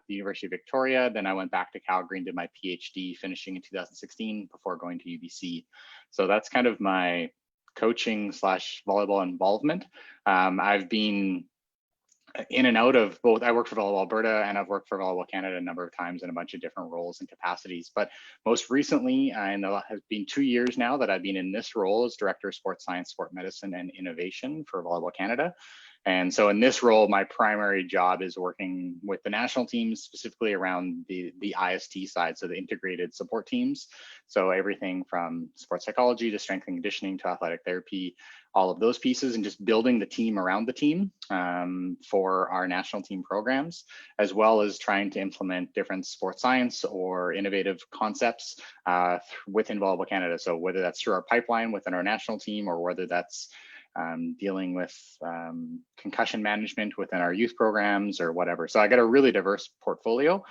the University of Victoria. Then I went back to Calgary and did my PhD, finishing in 2016 before going to UBC. So that's kind of my coaching / volleyball involvement. I've been in and out of both. I worked for Volleyball Alberta and I've worked for Volleyball Canada a number of times in a bunch of different roles and capacities. But most recently, and it has been 2 years now that I've been in this role as Director of Sports Science, Sport Medicine, and Innovation for Volleyball Canada. And so in this role, my primary job is working with the national teams, specifically around the IST side, so the integrated support teams. So everything from sports psychology to strength and conditioning to athletic therapy, all of those pieces, and just building the team around the team for our national team programs, as well as trying to implement different sports science or innovative concepts within Volleyball Canada. So whether that's through our pipeline within our national team, or whether that's dealing with concussion management within our youth programs or whatever. So I got a really diverse portfolio,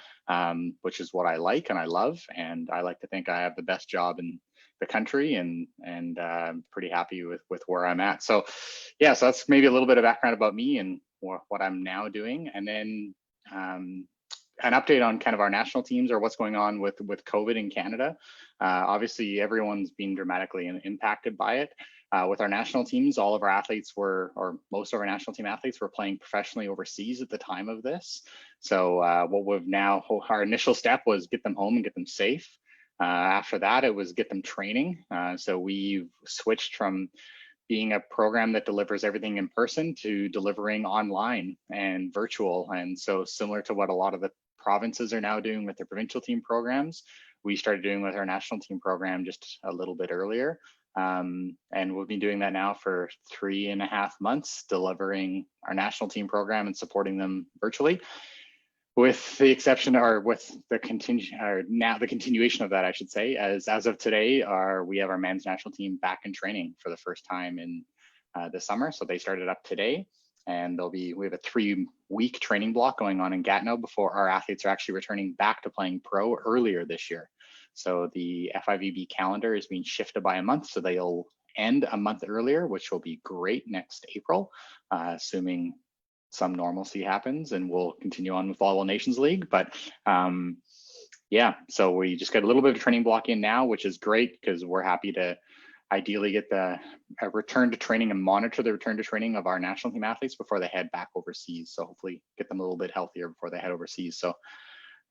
which is what I like and I love. And I like to think I have the best job in the country, and pretty happy with where I'm at. So yeah, so that's maybe a little bit of background about me and what I'm now doing. And then an update on kind of our national teams or what's going on with COVID in Canada. Obviously, everyone's been dramatically impacted by it. With our national teams, all of our athletes or most of our national team athletes were playing professionally overseas at the time of this. So our initial step was get them home and get them safe. After that, it was get them training. So we've switched from being a program that delivers everything in person to delivering online and virtual. And so similar to what a lot of the provinces are now doing with their provincial team programs, we started doing with our national team program just a little bit earlier. And we've been doing that now for 3.5 months, delivering our national team program and supporting them virtually. With the exception, or with the continuation of that, I should say, as of today, we have our men's national team back in training for the first time in the summer. So they started up today, and we have a 3-week training block going on in Gatineau before our athletes are actually returning back to playing pro earlier this year. So the FIVB calendar is being shifted by a month, so they'll end a month earlier, which will be great next April, assuming some normalcy happens, and we'll continue on with Volleyball Nations League. But yeah, so we just got a little bit of training block in now, which is great because we're happy to ideally get a return to training and monitor the return to training of our national team athletes before they head back overseas. So hopefully get them a little bit healthier before they head overseas. So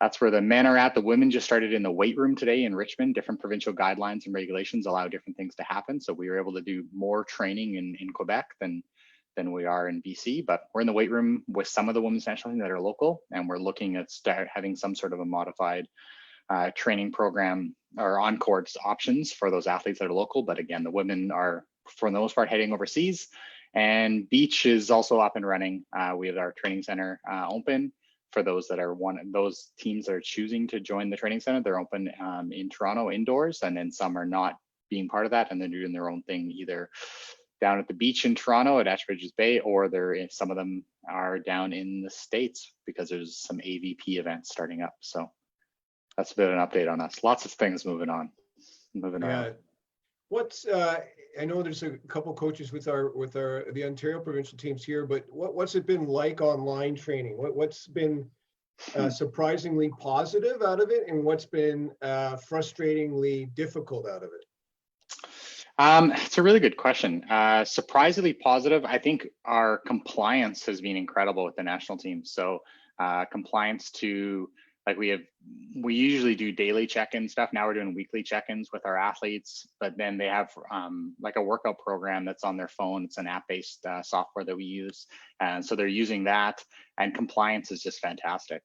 that's where the men are at. The women just started in the weight room today in Richmond. Different provincial guidelines and regulations allow different things to happen. So we were able to do more training in Quebec than we are in BC, but we're in the weight room with some of the women's national team that are local, and we're looking at having some sort of a modified training program or on-court options for those athletes that are local. But again, the women are, for the most part, heading overseas, and beach is also up and running. We have our training center open for those teams that are choosing to join the training center. They're open in Toronto indoors, and then some are not being part of that, and they're doing their own thing either down at the beach in Toronto at Ashbridges Bay, or some of them are down in the States because there's some AVP events starting up. So that's a bit of an update on us. Lots of things moving on. Around. What's I know there's a couple coaches with the Ontario provincial teams here, but what's it been like online training? What's been surprisingly positive out of it, and what's been frustratingly difficult out of it? It's a really good question. Surprisingly positive. I think our compliance has been incredible with the national team. So compliance to, like, we usually do daily check-in stuff. Now we're doing weekly check-ins with our athletes, but then they have like a workout program that's on their phone. It's an app-based software that we use. And so they're using that, and compliance is just fantastic.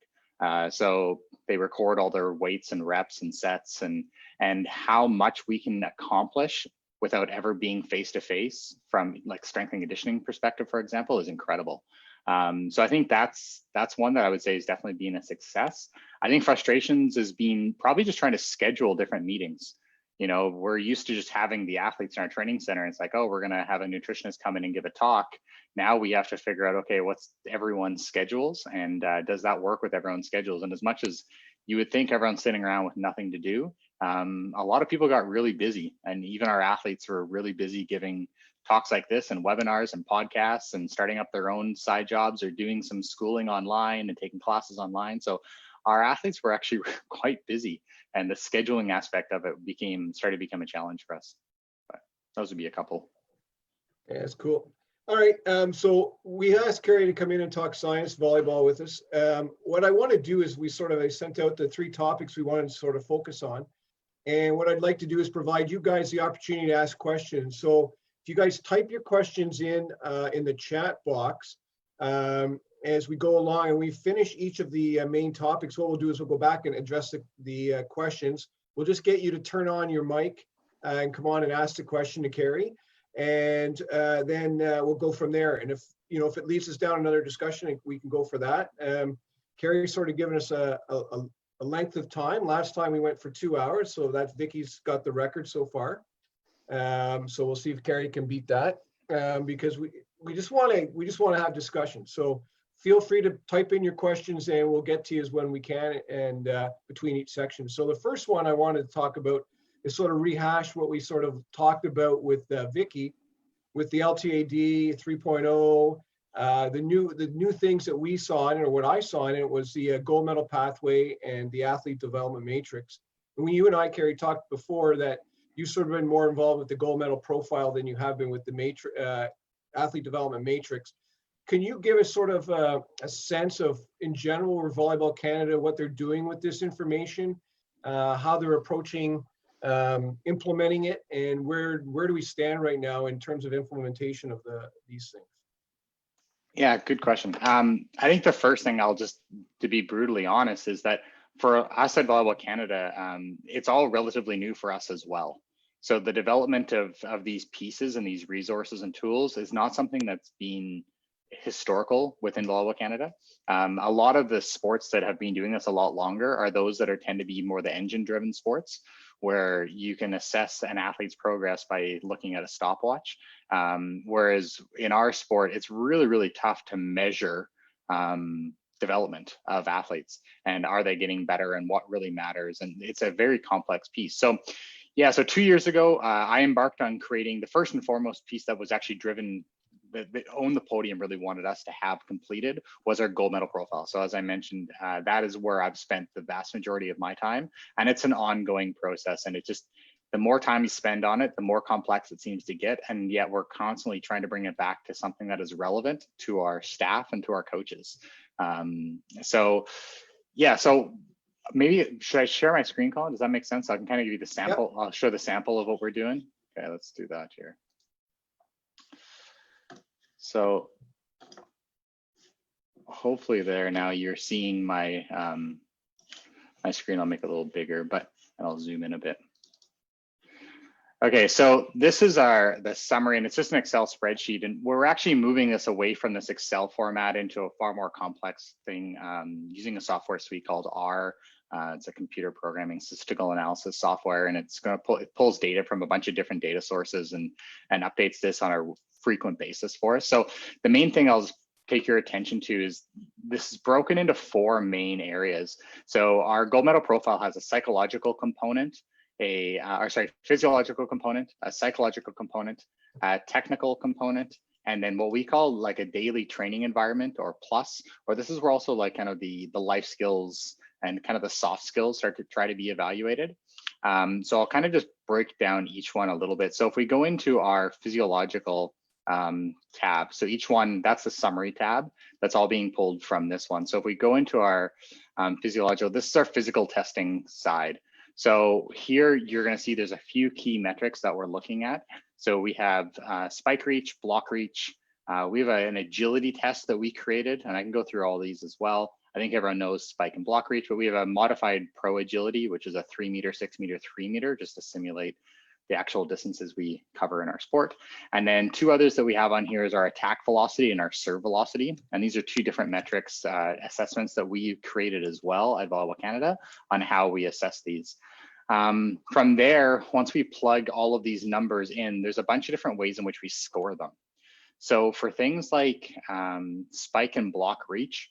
So they record all their weights and reps and sets, and how much we can accomplish without ever being face-to-face from like strength and conditioning perspective, for example, is incredible. So I think that's one that I would say is definitely been a success. I think frustrations is being probably just trying to schedule different meetings. You know, we're used to just having the athletes in our training center. It's like, oh, we're going to have a nutritionist come in and give a talk. Now we have to figure out, okay, what's everyone's schedules, and does that work with everyone's schedules? And as much as you would think everyone's sitting around with nothing to do, a lot of people got really busy, and even our athletes were really busy giving talks like this and webinars and podcasts and starting up their own side jobs or doing some schooling online and taking classes online. So our athletes were actually quite busy, and the scheduling aspect of it started to become a challenge for us. But those would be a couple. Yeah, that's cool. All right, so we asked Kerry to come in and talk science volleyball with us. What I want to do is I sent out the 3 topics we wanted to sort of focus on. And what I'd like to do is provide you guys the opportunity to ask questions. So if you guys type your questions in the chat box as we go along, and we finish each of the main topics, what we'll do is we'll go back and address the questions. We'll just get you to turn on your mic and come on and ask the question to Kerry. And then we'll go from there. And if it leads us down another discussion, we can go for that. Kerry's sort of given us a length of time. Last time we went for 2 hours, so that's Vicky's got the record so far. So we'll see if Kerry can beat that because we just want to have discussion. So feel free to type in your questions and we'll get to you when we can and between each section. So the first one I wanted to talk about is sort of rehash what we sort of talked about with Vicky, with the LTAD 3.0, the new things that we saw in it, or what I saw in it, was the gold medal pathway and the athlete development matrix. And when you and I, Kerry, talked before that you've sort of been more involved with the gold medal profile than you have been with the athlete development matrix. Can you give us sort of a sense of, in general, where Volleyball Canada, what they're doing with this information, how they're approaching implementing it, and where do we stand right now in terms of implementation of these things? Yeah, good question. I think the first thing, to be brutally honest, is that for us at Volleyball Canada, it's all relatively new for us as well. So the development of these pieces and these resources and tools is not something that's been historical within Volleyball Canada. A lot of the sports that have been doing this a lot longer are those that tend to be more the engine-driven sports, where you can assess an athlete's progress by looking at a stopwatch. Whereas in our sport, it's really, really tough to measure development of athletes and are they getting better and what really matters. And it's a very complex piece. So yeah, so 2 years ago, I embarked on creating the first and foremost piece that was actually driven, that Own the Podium really wanted us to have completed, was our gold medal profile. So as I mentioned, that is where I've spent the vast majority of my time, and it's an ongoing process. And it just, the more time you spend on it, the more complex it seems to get. And yet we're constantly trying to bring it back to something that is relevant to our staff and to our coaches. So yeah, so maybe should I share my screen, Colin? Does that make sense? So I can kind of give you the sample. Yep. I'll show the sample of what we're doing. Okay, let's do that here. So hopefully there now you're seeing my my screen. I'll make it a little bigger, but I'll zoom in a bit. Okay, so this is the summary, and it's just an Excel spreadsheet, and we're actually moving this away from this Excel format into a far more complex thing using a software suite called R. It's a computer programming statistical analysis software, and it pulls data from a bunch of different data sources and updates this on a frequent basis for us. So the main thing I'll take your attention to is this is broken into 4 main areas. So our gold medal profile has a psychological component, physiological component, a psychological component, a technical component, and then what we call like a daily training environment, or plus, or this is where also like kind of the life skills and kind of the soft skills start to try to be evaluated. So I'll kind of just break down each one a little bit. So if we go into our physiological tab, so each one, that's the summary tab, that's all being pulled from this one. So if we go into our physiological, this is our physical testing side. So here you're going to see there's a few key metrics that we're looking at. So we have spike reach, block reach. We have an agility test that we created, and I can go through all these as well. I think everyone knows spike and block reach, but we have a modified pro agility, which is a 3 meter, 6 meter, 3 meter, just to simulate the actual distances we cover in our sport. And then 2 others that we have on here is our attack velocity and our serve velocity. And these are 2 different metrics, assessments that we created as well at Volleyball Canada on how we assess these. From there, once we plug all of these numbers in, there's a bunch of different ways in which we score them. So for things like spike and block reach,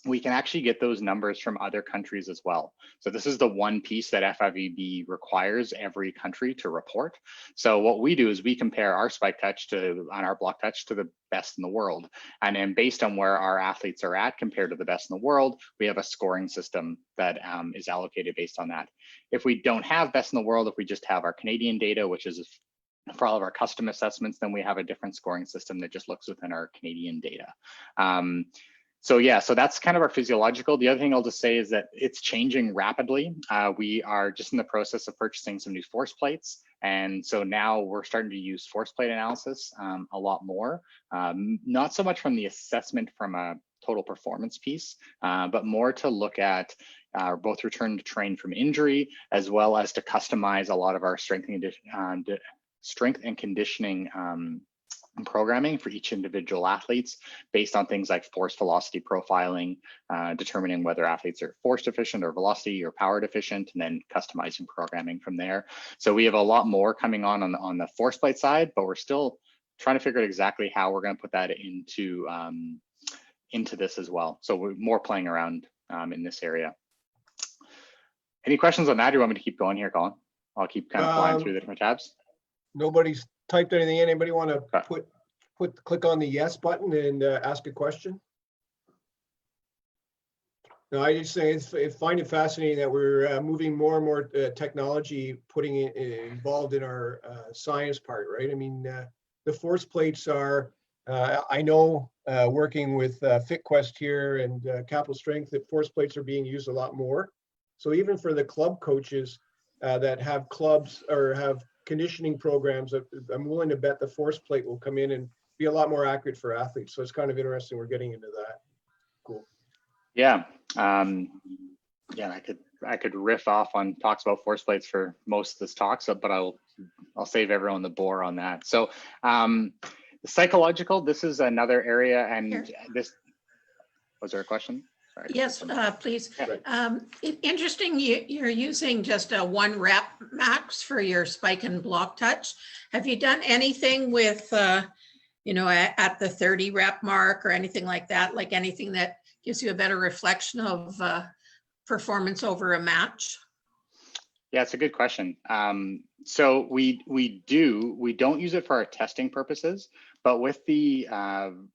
we can actually get those numbers from other countries as well. So this is the one piece that FIVB requires every country to report. So what we do is we compare our spike touch on our block touch to the best in the world. And then based on where our athletes are at compared to the best in the world, we have a scoring system that is allocated based on that. If we don't have best in the world, if we just have our Canadian data, which is for all of our custom assessments, then we have a different scoring system that just looks within our Canadian data. So yeah, so that's kind of our physiological. The other thing I'll just say is that it's changing rapidly. We are just in the process of purchasing some new force plates. And so now we're starting to use force plate analysis a lot more, not so much from the assessment from a total performance piece, but more to look at both return to train from injury, as well as to customize a lot of our strength and conditioning programming for each individual athletes based on things like force velocity profiling, determining whether athletes are force deficient or velocity or power deficient, and then customizing programming from there. So we have a lot more coming on the force plate side, but we're still trying to figure out exactly how we're going to put that into this as well. So we're more playing around in this area. Any questions on that? Do you want me to keep going here, Colin? I'll keep kind of flying through the different tabs. Nobody's typed anything in. Anybody want to click on the yes button and ask a question? No, I just say find it fascinating that we're moving more and more technology, putting it involved in our science part, right? I mean, the force plates are, I know working with FitQuest here and Capital Strength, that force plates are being used a lot more. So even for the club coaches that have clubs or have conditioning programs, I'm willing to bet the force plate will come in and be a lot more accurate for athletes. So it's kind of interesting we're getting into that. Cool. Yeah. Yeah, I could riff off on talks about force plates for most of this talk, but I'll save everyone the bore on that. So psychological, this is another area, and this was there a question? Sorry. Yes, please. Yeah. Interesting, you're using just a 1 rep max for your spike and block touch. Have you done anything with, you know, at the 30 rep mark or anything like that, like anything that gives you a better reflection of performance over a match? Yeah, it's a good question. So we don't use it for our testing purposes, but with the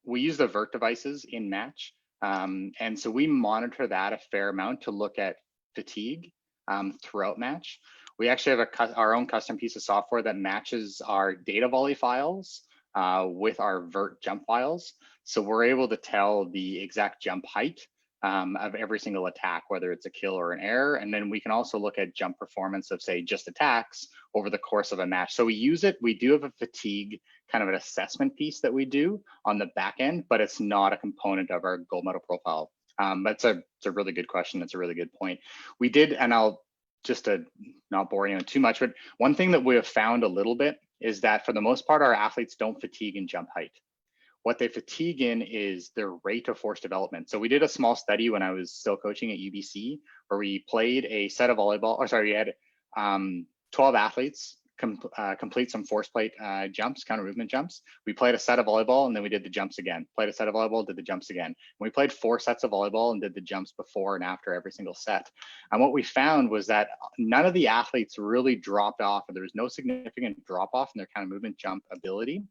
we use the vert devices in match. And so we monitor that a fair amount to look at fatigue throughout match. We actually have our own custom piece of software that matches our data volley files with our vert jump files. So we're able to tell the exact jump height of every single attack, whether it's a kill or an error. And then we can also look at jump performance of, say, just attacks over the course of a match. So we use it. We do have a fatigue kind of an assessment piece that we do on the back end, but it's not a component of our gold medal profile. It's a really good question. That's a really good point. We did, and I'll just to not bore you too much, but one thing that we have found a little bit is that for the most part, our athletes don't fatigue in jump height. What they fatigue in is their rate of force development. So we did a small study when I was still coaching at UBC, where we played a set of volleyball, or sorry, we had 12 athletes complete some force plate jumps, counter movement jumps. We played a set of volleyball and then we did the jumps again. Played a set of volleyball, did the jumps again. And we played 4 sets of volleyball and did the jumps before and after every single set. And what we found was that none of the athletes really dropped off, or there was no significant drop off in their counter movement jump ability.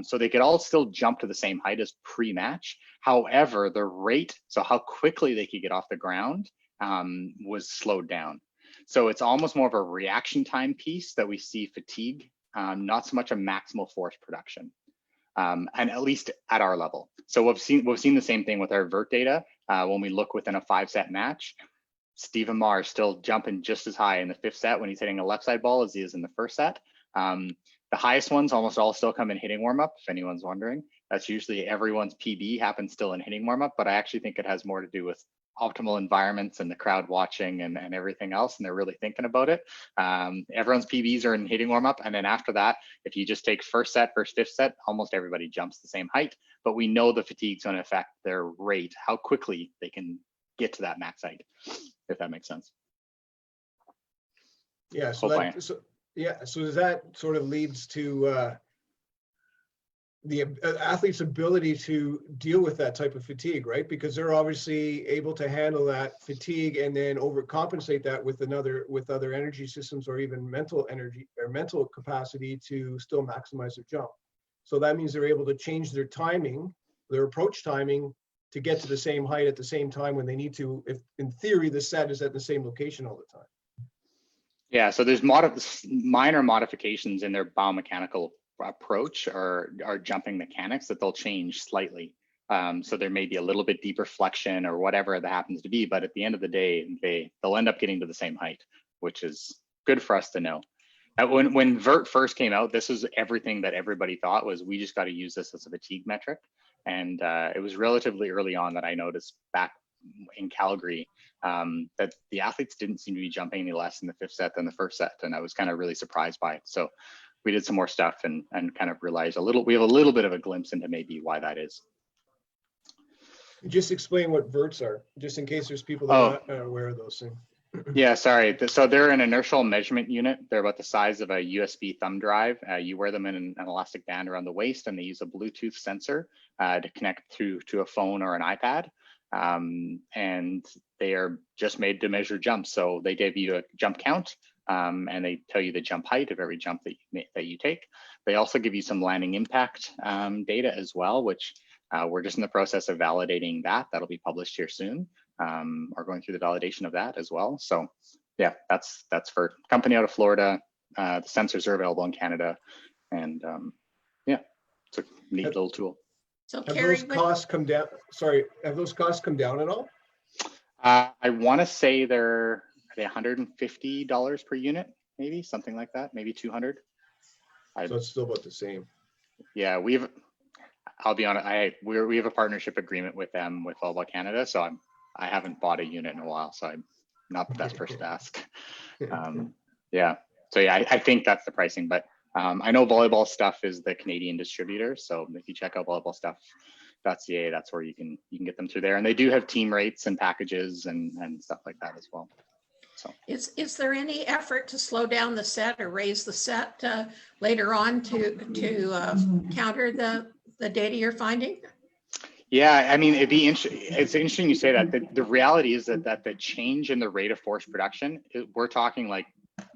So they could all still jump to the same height as pre-match. However, the rate, so how quickly they could get off the ground was slowed down. So it's almost more of a reaction time piece that we see fatigue, not so much a maximal force production, and at least at our level. So we've seen the same thing with our vert data. When we look within a 5-set match, Stephen Marr is still jumping just as high in the 5th set when he's hitting a left side ball as he is in the 1st set. The highest ones almost all still come in hitting warm up, if anyone's wondering. That's usually everyone's PB happens still in hitting warm up, but I actually think it has more to do with optimal environments and the crowd watching and everything else, and they're really thinking about it. Everyone's PBs are in hitting warm up, and then after that, if you just take 1st set versus 5th set, almost everybody jumps the same height, but we know the fatigue's going to affect their rate, how quickly they can get to that max height, if that makes sense. Yeah, so that sort of leads to athlete's ability to deal with that type of fatigue, right? Because they're obviously able to handle that fatigue and then overcompensate that with other energy systems, or even mental energy or mental capacity to still maximize their jump. So that means they're able to change their timing, their approach timing, to get to the same height at the same time when they need to, if in theory the set is at the same location all the time. Yeah, so there's minor modifications in their biomechanical approach or jumping mechanics that they'll change slightly. So there may be a little bit deeper flexion or whatever that happens to be, but at the end of the day, they'll end up getting to the same height, which is good for us to know. When vert first came out, this was everything that everybody thought was, we just got to use this as a fatigue metric. And it was relatively early on that I noticed back in Calgary that the athletes didn't seem to be jumping any less in the fifth set than the first set. And I was kind of really surprised by it. So we did some more stuff and kind of realized we have a little bit of a glimpse into maybe why that is. Just explain what verts are, just in case there's people that are not aware of those things. Yeah, sorry. So they're an inertial measurement unit. They're about the size of a USB thumb drive. You wear them in an elastic band around the waist, and they use a Bluetooth sensor to connect to a phone or an iPad. And they are just made to measure jumps. So they give you a jump count, and they tell you the jump height of every jump that you take. They also give you some landing impact data as well, which we're just in the process of validating that. That'll be published here soon. Or going through the validation of that as well. So yeah, that's for a company out of Florida. The sensors are available in Canada, and yeah, it's a neat little tool. So have Kerry, those costs come down? Sorry, have those costs come down at all? I want to say they're $150 per unit, maybe something like that, maybe 200. So it's still about the same. Yeah, I'll be honest, we have a partnership agreement with them, with Volleyball Canada, so I haven't bought a unit in a while, so I'm not the best person to ask. Yeah, so yeah, I think that's the pricing, but I know Volleyball Stuff is the Canadian distributor, so if you check out volleyballstuff.ca, that's where you can get them through there, and they do have team rates and packages and stuff like that as well. So is there any effort to slow down the set or raise the set later on to counter the data you're finding? Yeah, I mean, it's interesting you say that. The reality is that the change in the rate of force production, we're talking like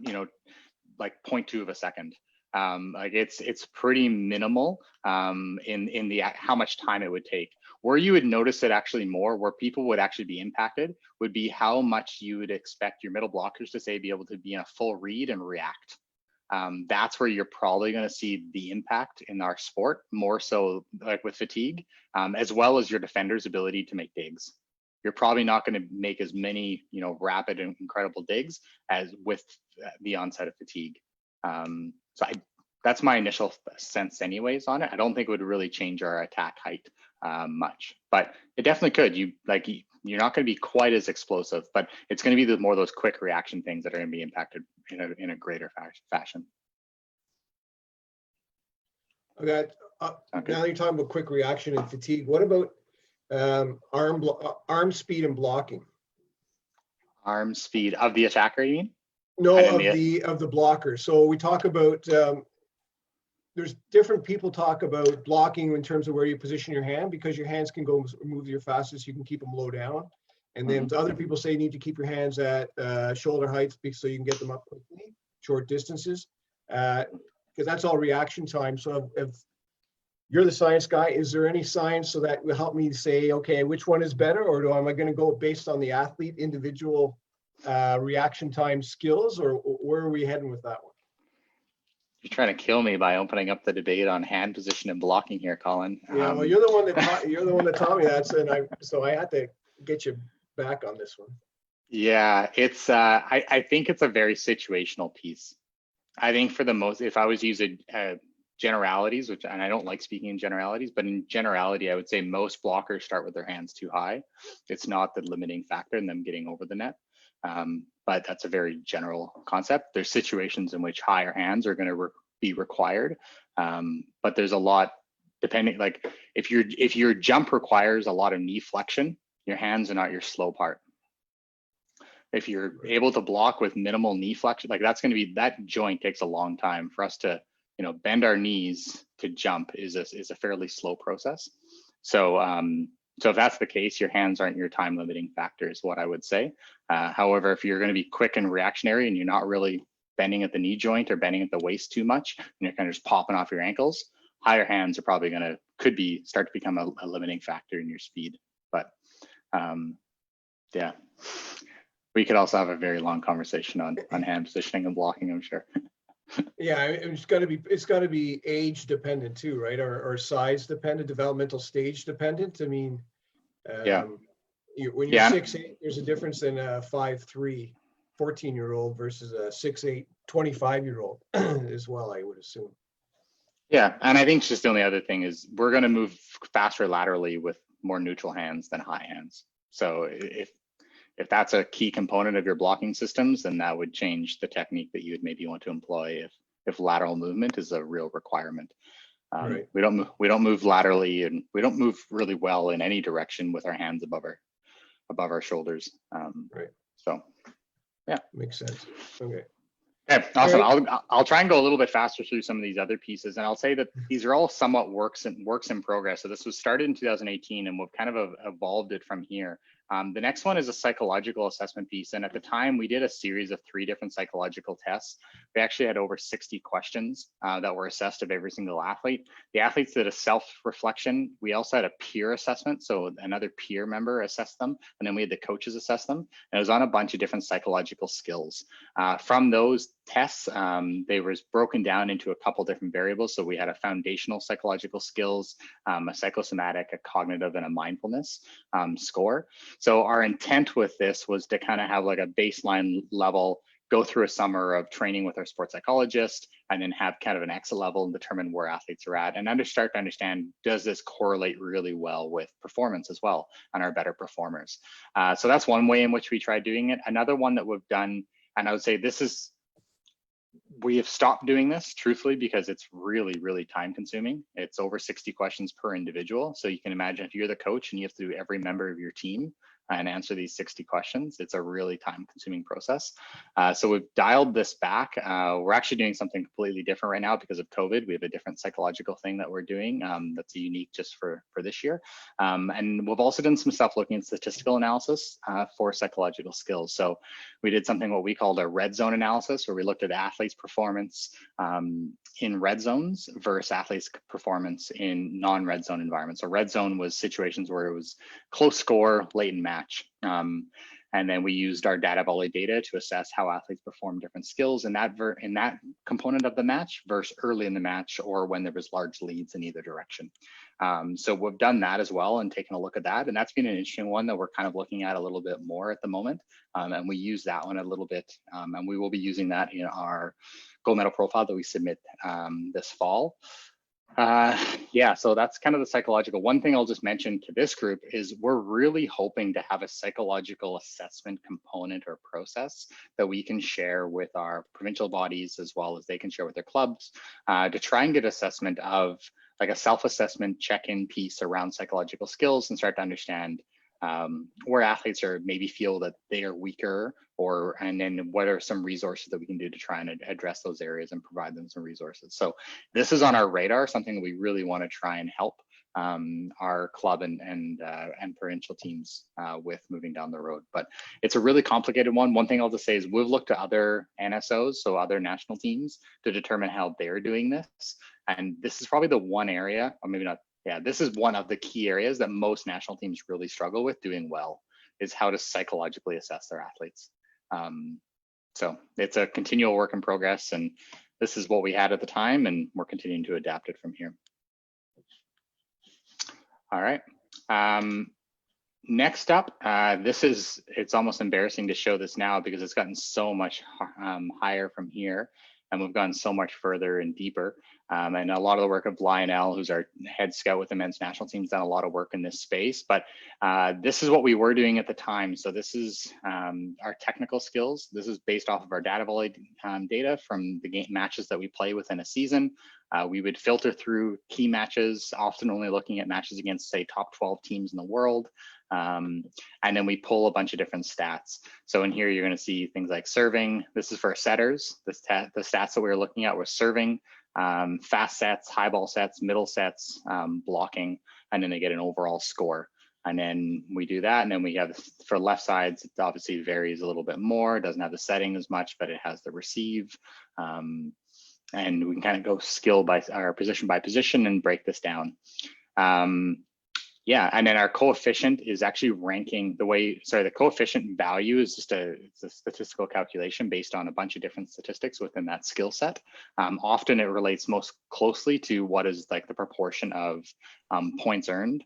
0.2 of a second. Like it's pretty minimal in the how much time it would take. Where you would notice it actually more, where people would actually be impacted, would be how much you would expect your middle blockers to say be able to be in a full read and react. That's where you're probably going to see the impact in our sport, more so like with fatigue, as well as your defender's ability to make digs. You're probably not going to make as many, rapid and incredible digs as with the onset of fatigue. So that's my initial sense anyways on it. I don't think it would really change our attack height much, but it definitely could. You're not going to be quite as explosive, but it's going to be more of those quick reaction things that are going to be impacted in a greater fashion. Okay. Now you're talking about quick reaction and fatigue. What about arm speed and blocking? Arm speed of the attacker, you mean? No, of the blocker. So we talk about there's different people talk about blocking in terms of where you position your hand, because your hands can move your fastest. You can keep them low down. And then other people say you need to keep your hands at shoulder height so you can get them up quickly, short distances, because that's all reaction time. So if you're the science guy, is there any science so that will help me say, okay, which one is better, or am I going to go based on the athlete individual reaction time skills, or where are we heading with that one? You're trying to kill me by opening up the debate on hand position and blocking here, Colin. Yeah, well, you're the one that taught me that, so I had to get you back on this one. Yeah, it's I think it's a very situational piece. I think for the most, if I was using generalities, and I don't like speaking in generalities, but in generality, I would say most blockers start with their hands too high. It's not the limiting factor in them getting over the net. But that's a very general concept. There's situations in which higher hands are going to be required, but there's a lot depending. Like if your jump requires a lot of knee flexion, your hands are not your slow part. If you're able to block with minimal knee flexion, like that's going to be, that joint takes a long time for us to bend our knees to jump is a fairly slow process. So so if that's the case, your hands aren't your time limiting factor is what I would say. However, if you're going to be quick and reactionary and you're not really bending at the knee joint or bending at the waist too much, and you're kind of just popping off your ankles, higher hands are probably start to become a limiting factor in your speed. But yeah, we could also have a very long conversation on hand positioning and blocking, I'm sure. Yeah, it's got to be age dependent too, right? Or size dependent, developmental stage dependent. I mean, Yeah. When you're 6'8", there's a difference in a 5'3", 14-year-old versus a 6'8", 25-year-old as well, I would assume. Yeah, and I think just the only other thing is we're going to move faster laterally with more neutral hands than high hands. So if that's a key component of your blocking systems, then that would change the technique that you would maybe want to employ if lateral movement is a real requirement. Right. We don't move laterally, and we don't move really well in any direction with our hands above our shoulders. Right. So yeah, makes sense. Okay. Okay, awesome. Right. I'll try and go a little bit faster through some of these other pieces, and I'll say that these are all somewhat works in progress. So this was started in 2018, and we've kind of evolved it from here. The next one is a psychological assessment piece, and at the time we did a series of 3 different psychological tests. We actually had over 60 questions that were assessed of every single athlete. The athletes did a self-reflection. We also had a peer assessment, so another peer member assessed them, and then we had the coaches assess them. And it was on a bunch of different psychological skills. From those tests, they was broken down into a couple different variables. So we had a foundational psychological skills, a psychosomatic, a cognitive, and a mindfulness score. So our intent with this was to kind of have like a baseline level, go through a summer of training with our sports psychologist, and then have kind of an exit level and determine where athletes are at, and start to understand, does this correlate really well with performance as well and our better performers? So that's one way in which we tried doing it. Another one that we've done, and I would say we have stopped doing this truthfully because it's really, really time consuming. It's over 60 questions per individual. So you can imagine if you're the coach and you have to do every member of your team and answer these 60 questions, it's a really time consuming process. So we've dialed this back. We're actually doing something completely different right now because of COVID. We have a different psychological thing that we're doing that's unique just for this year. And we've also done some stuff looking at statistical analysis for psychological skills. So we did something what we called a red zone analysis, where we looked at athletes' performance in red zones versus athletes' performance in non-red zone environments. So red zone was situations where it was close score, late in match. And then we used our data volley data to assess how athletes perform different skills in that component of the match versus early in the match or when there was large leads in either direction. So we've done that as well and taken a look at that. And that's been an interesting one that we're kind of looking at a little bit more at the moment. And we use that one a little bit. And we will be using that in our gold medal profile that we submit this fall. Yeah, so that's kind of the psychological. One thing I'll just mention to this group is we're really hoping to have a psychological assessment component or process that we can share with our provincial bodies as well as they can share with their clubs to try and get assessment of like a self-assessment check-in piece around psychological skills and start to understand where athletes are maybe feel that they are weaker, and then what are some resources that we can do to try and address those areas and provide them some resources. So this is on our radar, something that we really want to try and help our club and provincial teams with moving down the road. But it's a really complicated one. One thing I'll just say is we've looked to other NSOs, so other national teams, to determine how they're doing this. And this is probably the one area, or maybe not, yeah, this is one of the key areas that most national teams really struggle with doing well, is how to psychologically assess their athletes. So it's a continual work in progress, and this is what we had at the time, and we're continuing to adapt it from here. All right. Next up, it's almost embarrassing to show this now because it's gotten so much higher from here, and we've gone so much further and deeper. And a lot of the work of Lionel, who's our head scout with the men's national team, has done a lot of work in this space. But this is what we were doing at the time. So this is our technical skills. This is based off of our data volley data from the game matches that we play within a season. We would filter through key matches, often only looking at matches against, say, top 12 teams in the world. And then we pull a bunch of different stats. So in here, you're going to see things like serving. This is for setters. The stats that we were looking at were serving, fast sets, high ball sets, middle sets, blocking, and then they get an overall score. And then we do that, and then we have, for left sides, it obviously varies a little bit more. It doesn't have the setting as much, but it has the receive. And we can kind of go skill by, or position by position, and break this down. Yeah, and then our coefficient is actually ranking the way, sorry, the coefficient value is just it's a statistical calculation based on a bunch of different statistics within that skill set. Often it relates most closely to what is like the proportion of points earned,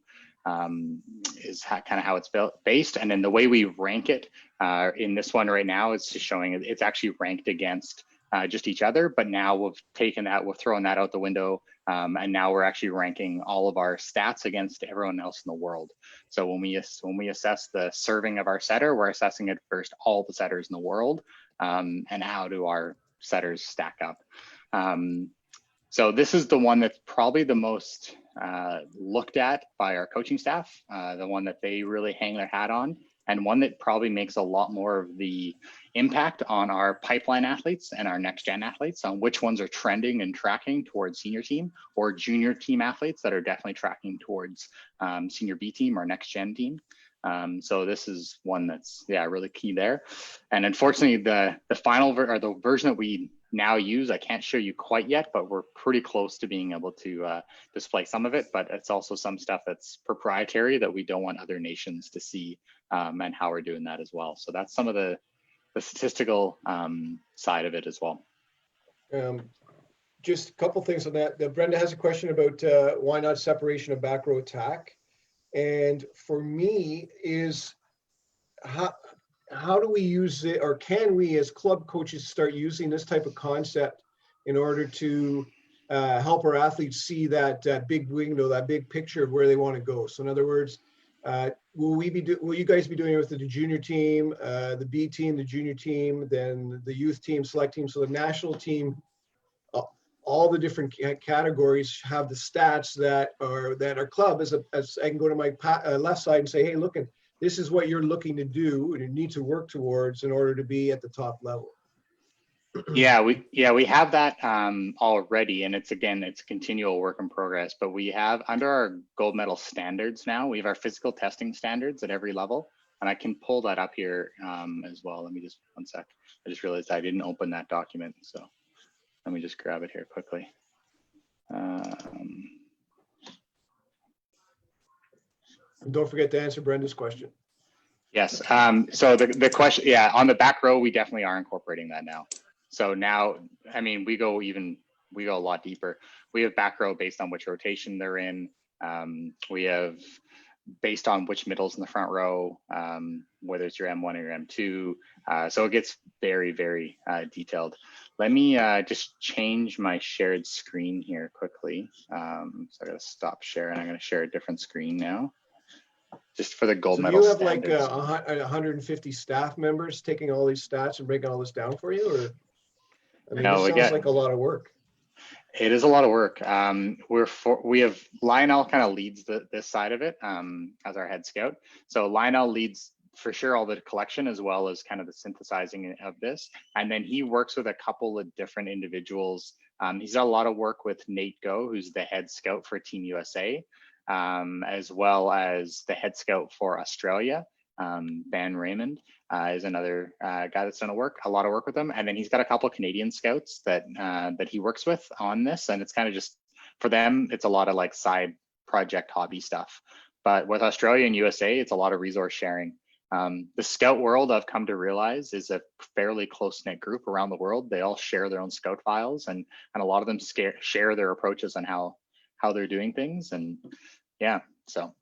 is kind of how it's based. And then the way we rank it in this one right now is just showing it's actually ranked against just each other, but now we've taken that, we've thrown that out the window, and now we're actually ranking all of our stats against everyone else in the world. So when we assess the serving of our setter, we're assessing it first all the setters in the world, and how do our setters stack up. So this is the one that's probably the most looked at by our coaching staff, the one that they really hang their hat on, and one that probably makes a lot more of the impact on our pipeline athletes and our next gen athletes, on which ones are trending and tracking towards senior team, or junior team athletes that are definitely tracking towards senior B team or next gen team. So this is one that's, yeah, really key there. And unfortunately, the final or the version that we now use, I can't show you quite yet, but we're pretty close to being able to display some of it. But it's also some stuff that's proprietary that we don't want other nations to see, and how we're doing that as well. So that's some of the statistical side of it as well. Just a couple things on that. Brenda has a question about why not separation of back row attack. And for me is how do we use it, or can we as club coaches start using this type of concept in order to help our athletes see that big window, that big picture of where they want to go? So in other words, will you guys be doing it with the junior team, the B team, the junior team, then the youth team, select team, so the national team, all the different categories have the stats that our club, as I can go to my left side and say, hey, look, this is what you're looking to do and you need to work towards in order to be at the top level. Yeah, we have that already, and it's a continual work in progress. But we have, under our gold medal standards now, we have our physical testing standards at every level, and I can pull that up here as well. Let me just, one sec. I just realized I didn't open that document, so let me just grab it here quickly. And don't forget to answer Brenda's question. Yes. So the question, yeah, on the back row, we definitely are incorporating that now. So now, I mean, we go a lot deeper. We have back row based on which rotation they're in. We have based on which middles in the front row, whether it's your M1 or your M2. So it gets very, very detailed. Let me just change my shared screen here quickly. So I gotta stop sharing. I'm gonna share a different screen now, just for the gold medal. Do you have standards. Like 150 staff members taking all these stats and breaking all this down for you? Or, I mean, no, this sounds like a lot of work. It is a lot of work. We have Lionel kind of leads this side of it as our head scout. So Lionel leads for sure all the collection as well as kind of the synthesizing of this. And then he works with a couple of different individuals. He's done a lot of work with Nate Go, who's the head scout for Team USA, as well as the head scout for Australia. Ben Raymond is another guy that's done a lot of work with them, and then he's got a couple of Canadian scouts that he works with on this, and it's kind of just for them, it's a lot of like side project hobby stuff. But with Australia and USA, it's a lot of resource sharing. The scout world, I've come to realize, is a fairly close-knit group around the world. They all share their own scout files, and a lot of them share their approaches on how they're doing things, and yeah, so.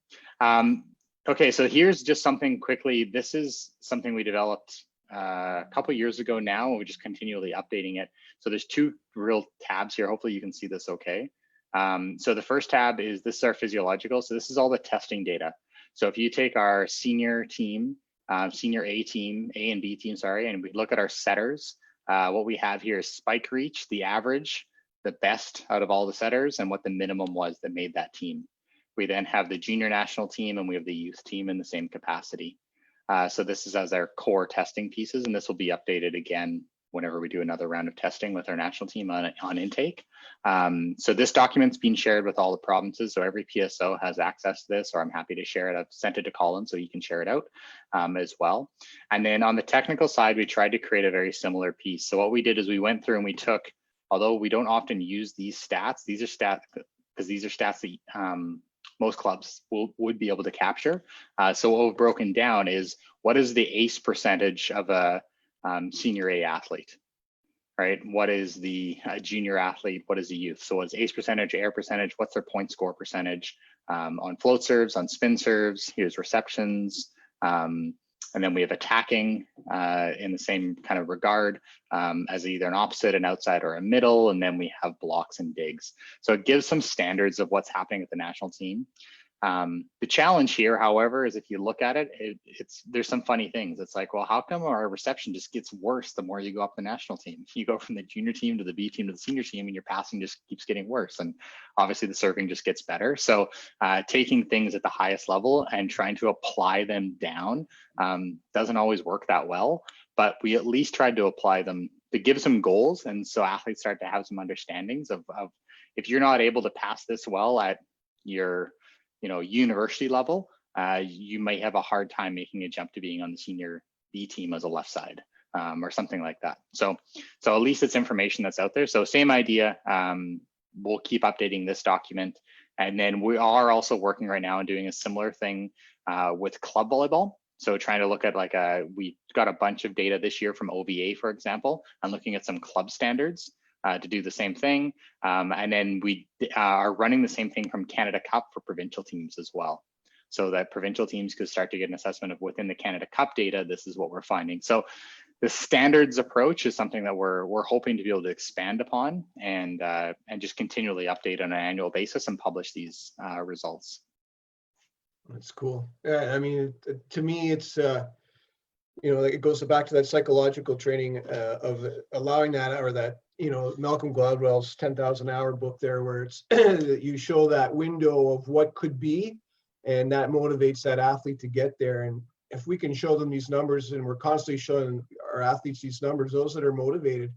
Okay, so here's just something quickly. This is something we developed a couple years ago now, and we're just continually updating it. So there's two real tabs here. Hopefully you can see this okay. So the first tab is, this is our physiological. So this is all the testing data. So if you take our senior team, senior A team, A and B team, sorry, and we look at our setters, what we have here is spike reach, the average, the best out of all the setters, and what the minimum was that made that team. We then have the junior national team, and we have the youth team in the same capacity. So this is as our core testing pieces, and this will be updated again whenever we do another round of testing with our national team on intake. So this document's been shared with all the provinces. So every PSO has access to this, or I'm happy to share it. I've sent it to Colin so he can share it out as well. And then on the technical side, we tried to create a very similar piece. So what we did is we went through and we took, although we don't often use these stats, these are stats because these are stats that most clubs would be able to capture. So what we've broken down is what is the ace percentage of a senior A athlete, right? What is the junior athlete? What is the youth? So what's ace percentage, air percentage? What's their point score percentage on float serves, on spin serves? Here's receptions. And then we have attacking in the same kind of regard as either an opposite, an outside, or a middle. And then we have blocks and digs. So it gives some standards of what's happening at the national team. The challenge here, however, is if you look at it, there's some funny things. It's like, well, how come our reception just gets worse the more you go up the national team? You go from the junior team to the B team to the senior team, and your passing just keeps getting worse. And obviously the serving just gets better. So taking things at the highest level and trying to apply them down doesn't always work that well, but we at least tried to apply them to give some goals. And so athletes start to have some understandings of if you're not able to pass this well at your university level, you might have a hard time making a jump to being on the senior B team as a left side or something like that. So at least it's information that's out there. So same idea. We'll keep updating this document. And then we are also working right now on doing a similar thing with club volleyball. So trying to look at we got a bunch of data this year from OVA, for example, and looking at some club standards to do the same thing. And then we are running the same thing from Canada Cup for provincial teams as well. So that provincial teams could start to get an assessment of within the Canada Cup data, this is what we're finding. So the standards approach is something that we're hoping to be able to expand upon and just continually update on an annual basis and publish these results. That's cool. Yeah, I mean, to me, it's it goes back to that psychological training of allowing that, or that Malcolm Gladwell's 10,000 hour book there, where it's you show that window of what could be, and that motivates that athlete to get there. And if we can show them these numbers, and we're constantly showing our athletes these numbers, those that are motivated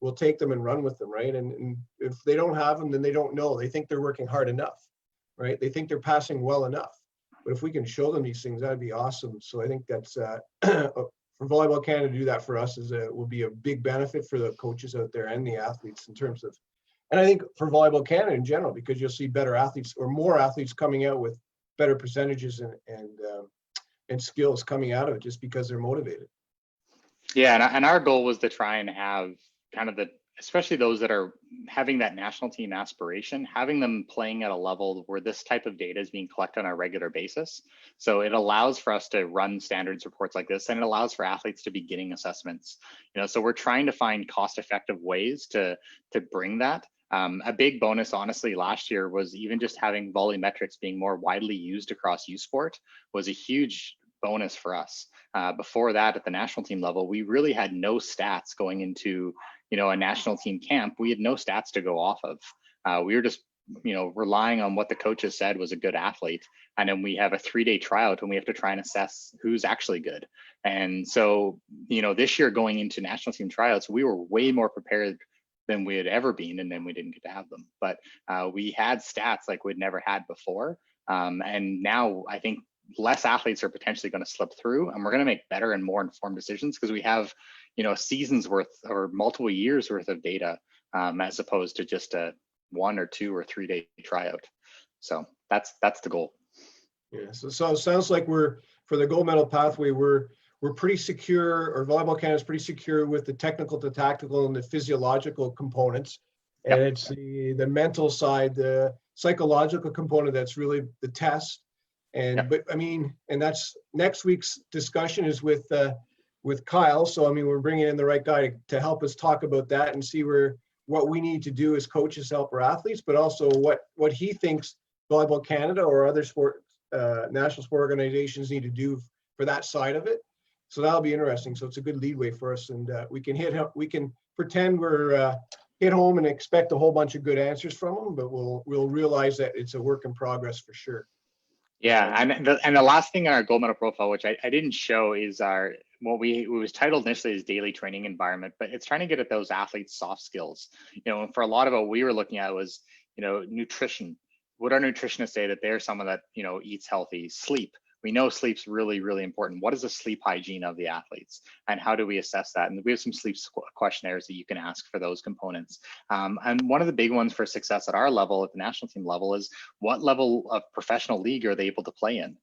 will take them and run with them, right? And if they don't have them, then they don't know. They think they're working hard enough, right? They think they're passing well enough. But if we can show them these things, that'd be awesome. So I think that's for Volleyball Canada to do that for us will be a big benefit for the coaches out there and the athletes in terms of, and I think for Volleyball Canada in general, because you'll see better athletes or more athletes coming out with better percentages and skills coming out of it just because they're motivated. Yeah, and our goal was to try and have kind of especially those that are having that national team aspiration, having them playing at a level where this type of data is being collected on a regular basis. So it allows for us to run standards reports like this, and it allows for athletes to be getting assessments. So we're trying to find cost-effective ways to bring that. A big bonus, honestly, last year was even just having volleymetrics being more widely used across uSport was a huge bonus for us. Before that, at the national team level, we really had no stats going into a national team camp. We had no stats to go off of. We were just relying on what the coaches said was a good athlete, and then we have a 3-day tryout and we have to try and assess who's actually good. And so this year going into national team tryouts, we were way more prepared than we had ever been, and then we didn't get to have them, but we had stats like we'd never had before. And now I think less athletes are potentially going to slip through, and we're going to make better and more informed decisions because we have seasons worth or multiple years worth of data as opposed to just a 1 or 2 or 3 day tryout. So that's the goal. Yeah, so it sounds like we're, for the gold medal pathway, we're pretty secure, or Volleyball Canada is pretty secure with the technical to tactical and the physiological components. And It's the mental side, the psychological component that's really the test. And but I mean, and that's next week's discussion is with Kyle. So I mean, we're bringing in the right guy to help us talk about that and see what we need to do as coaches to help our athletes, but also what he thinks Volleyball Canada or other national sport organizations need to do for that side of it. So that'll be interesting. So it's a good leadway for us, and we can pretend we're hit home and expect a whole bunch of good answers from them, but we'll realize that it's a work in progress for sure. Yeah, and the last thing on our gold medal profile, which I didn't show, is our it was titled initially as daily training environment, but it's trying to get at those athletes' soft skills. And for a lot of what we were looking at was, nutrition. Would our nutritionists say that they're someone that eats healthy? Sleep. We know sleep's really, really important. What is the sleep hygiene of the athletes, and how do we assess that? And we have some sleep questionnaires that you can ask for those components. And one of the big ones for success at our level, at the national team level, is what level of professional league are they able to play in?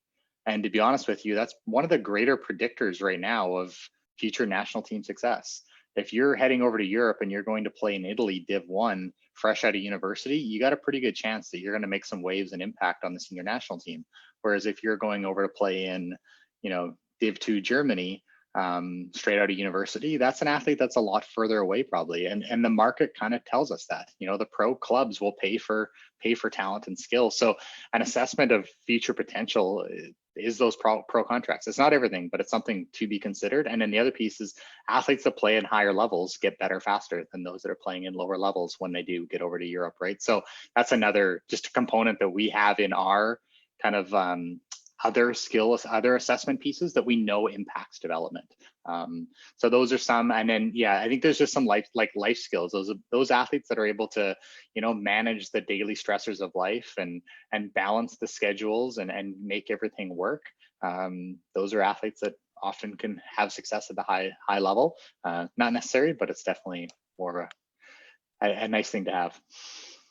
And to be honest with you, that's one of the greater predictors right now of future national team success. If you're heading over to Europe and you're going to play in Italy Div 1 fresh out of university, you got a pretty good chance that you're going to make some waves and impact on the senior national team. Whereas if you're going over to play in, Div 2 Germany, straight out of university, that's an athlete that's a lot further away probably. And the market kind of tells us that, the pro clubs will pay for talent and skill. So an assessment of future potential is those pro contracts. It's not everything, but it's something to be considered. And then the other piece is athletes that play in higher levels get better faster than those that are playing in lower levels when they do get over to Europe, right? So that's another just a component that we have in our kind of other assessment pieces that we know impacts development. So those are some, and then I think there's just some life skills. Those athletes that are able to manage the daily stressors of life and balance the schedules and make everything work. Those are athletes that often can have success at the high level. Not necessary, but it's definitely more of a nice thing to have.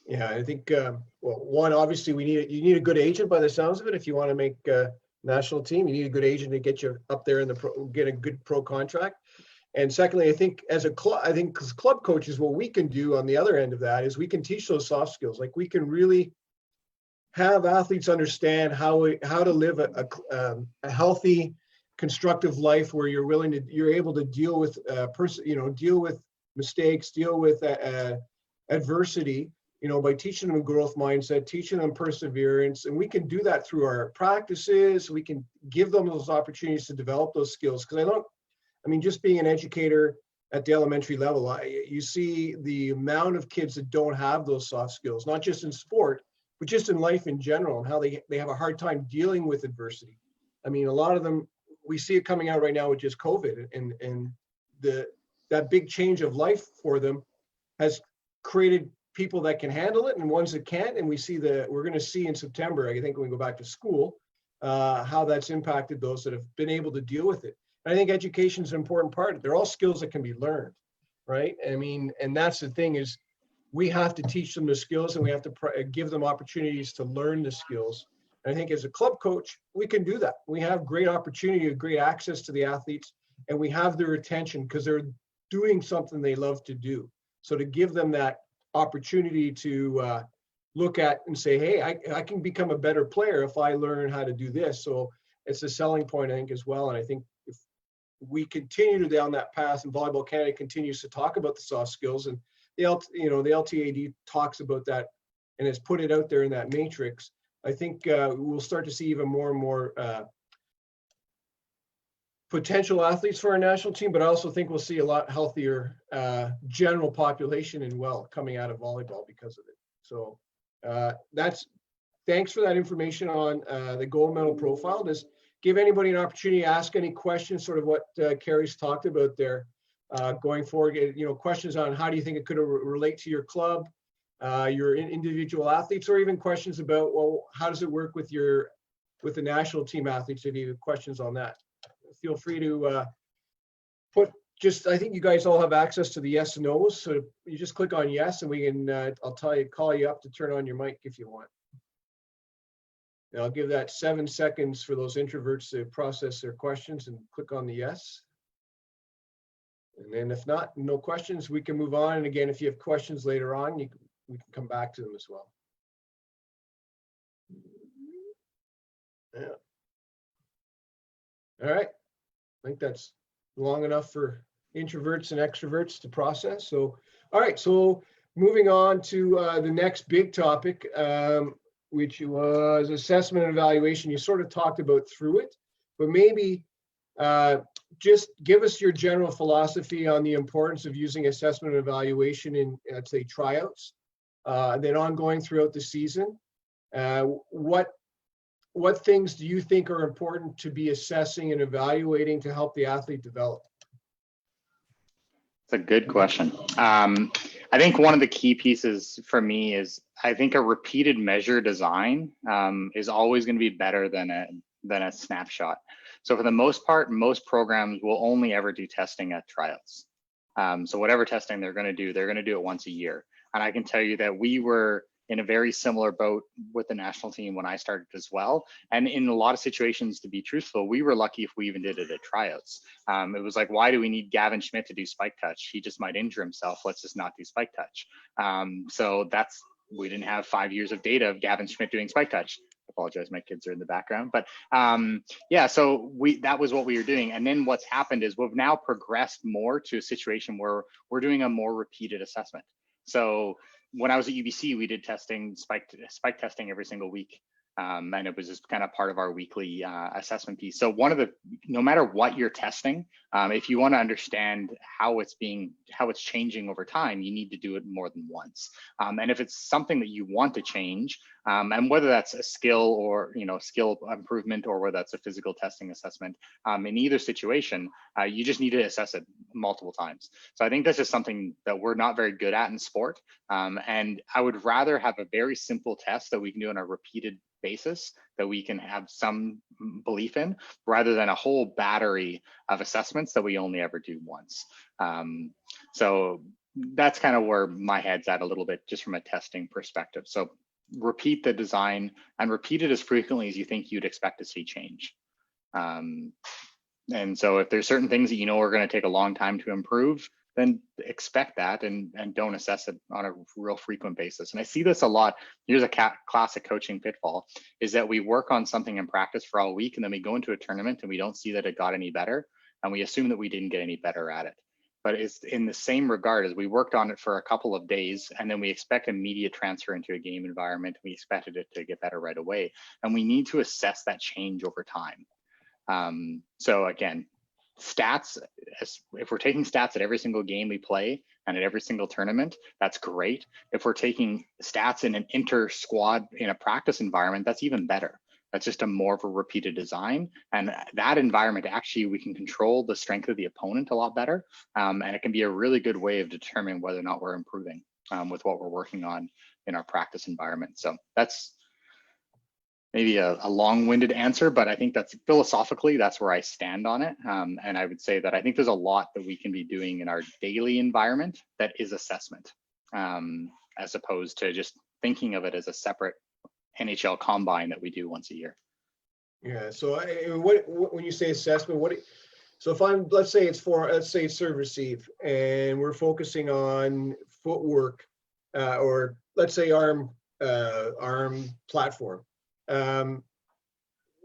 Yeah, I think, one, obviously you need a good agent by the sounds of it. If you want to make national team, you need a good agent to get you up there in get a good pro contract. And secondly, I think as club coaches, what we can do on the other end of that is we can teach those soft skills. Like we can really have athletes understand how to live a healthy, constructive life where you're able to deal with deal with mistakes, deal with adversity. By teaching them growth mindset, teaching them perseverance, and we can do that through our practices. We can give them those opportunities to develop those skills. Because just being an educator at the elementary level, you see the amount of kids that don't have those soft skills, not just in sport, but just in life in general, and how they have a hard time dealing with adversity. A lot of them, we see it coming out right now with just COVID, and that big change of life for them has created people that can handle it and ones that can't. And we're going to see in September, I think when we go back to school, how that's impacted those that have been able to deal with it. And I think education is an important part. They're all skills that can be learned, right? And that's the thing is we have to teach them the skills and we have to give them opportunities to learn the skills. And I think as a club coach, we can do that. We have great opportunity, great access to the athletes, and we have their attention because they're doing something they love to do. So to give them that opportunity to look at and say, hey, I can become a better player if I learn how to do this. So it's a selling point, I think, as well. And I think if we continue down that path and Volleyball Canada continues to talk about the soft skills, and the LTAD talks about that and has put it out there in that matrix, I think we'll start to see even more and more potential athletes for our national team, but I also think we'll see a lot healthier general population coming out of volleyball because of it. So thanks for that information on the gold medal profile. Just give anybody an opportunity to ask any questions, sort of what Kerry's talked about there going forward. Questions on how do you think it could relate to your club, your individual athletes, or even questions about, well, how does it work with the national team athletes? If you have questions on that, feel free to I think you guys all have access to the yes and no's. So you just click on yes and we can, call you up to turn on your mic if you want. And I'll give that 7 seconds for those introverts to process their questions and click on the yes. And then if not, no questions, we can move on. And again, if you have questions later on, we can come back to them as well. Yeah. All right. I think that's long enough for introverts and extroverts to process. So, all right. So moving on to the next big topic, which was assessment and evaluation. You sort of talked about through it, but maybe just give us your general philosophy on the importance of using assessment and evaluation in, let's say, tryouts, then ongoing throughout the season. What what things do you think are important to be assessing and evaluating to help the athlete develop? It's a good question. I think one of the key pieces for me is I think a repeated measure design is always going to be better than a snapshot. So for the most part, most programs will only ever do testing at tryouts. So whatever testing they're going to do it once a year. And I can tell you that we were in a very similar boat with the national team when I started as well. And in a lot of situations, to be truthful, we were lucky if we even did it at tryouts. It was like, why do we need Gavin Schmidt to do spike touch? He just might injure himself. Let's just not do spike touch. So we didn't have 5 years of data of Gavin Schmidt doing spike touch. I apologize, my kids are in the background, but yeah, so that was what we were doing. And then what's happened is we've now progressed more to a situation where we're doing a more repeated assessment. So when I was at UBC, we did spike testing every single week. And it was just kind of part of our weekly assessment piece. So no matter what you're testing, if you want to understand how it's changing over time, you need to do it more than once. And if it's something that you want to change, and whether that's a skill or skill improvement, or whether that's a physical testing assessment, in either situation, you just need to assess it multiple times. So I think this is something that we're not very good at in sport. And I would rather have a very simple test that we can do on a repeated basis that we can have some belief in, rather than a whole battery of assessments that we only ever do once. So that's kind of where my head's at a little bit, just from a testing perspective. So repeat the design and repeat it as frequently as you think you'd expect to see change. And so if there's certain things that are going to take a long time to improve, then expect that and don't assess it on a real frequent basis. And I see this a lot. Here's a classic coaching pitfall, is that we work on something in practice for all week, and then we go into a tournament and we don't see that it got any better, and we assume that we didn't get any better at it. But it's in the same regard, as we worked on it for a couple of days, and then we expect immediate transfer into a game environment. We expected it to get better right away, and we need to assess that change over time. So again, stats, if we're taking stats at every single game we play and at every single tournament, that's great. If we're taking stats in an inter-squad in a practice environment, that's even better. That's just a more of a repeated design. And that environment, actually, we can control the strength of the opponent a lot better. And it can be a really good way of determining whether or not we're improving with what we're working on in our practice environment. So that's maybe a long-winded answer, but I think that's philosophically, that's where I stand on it. And I would say that I think there's a lot that we can be doing in our daily environment that is assessment, as opposed to just thinking of it as a separate NHL combine that we do once a year. Yeah. So when you say assessment, so if let's say it's serve receive, and we're focusing on footwork, or let's say arm platform. Like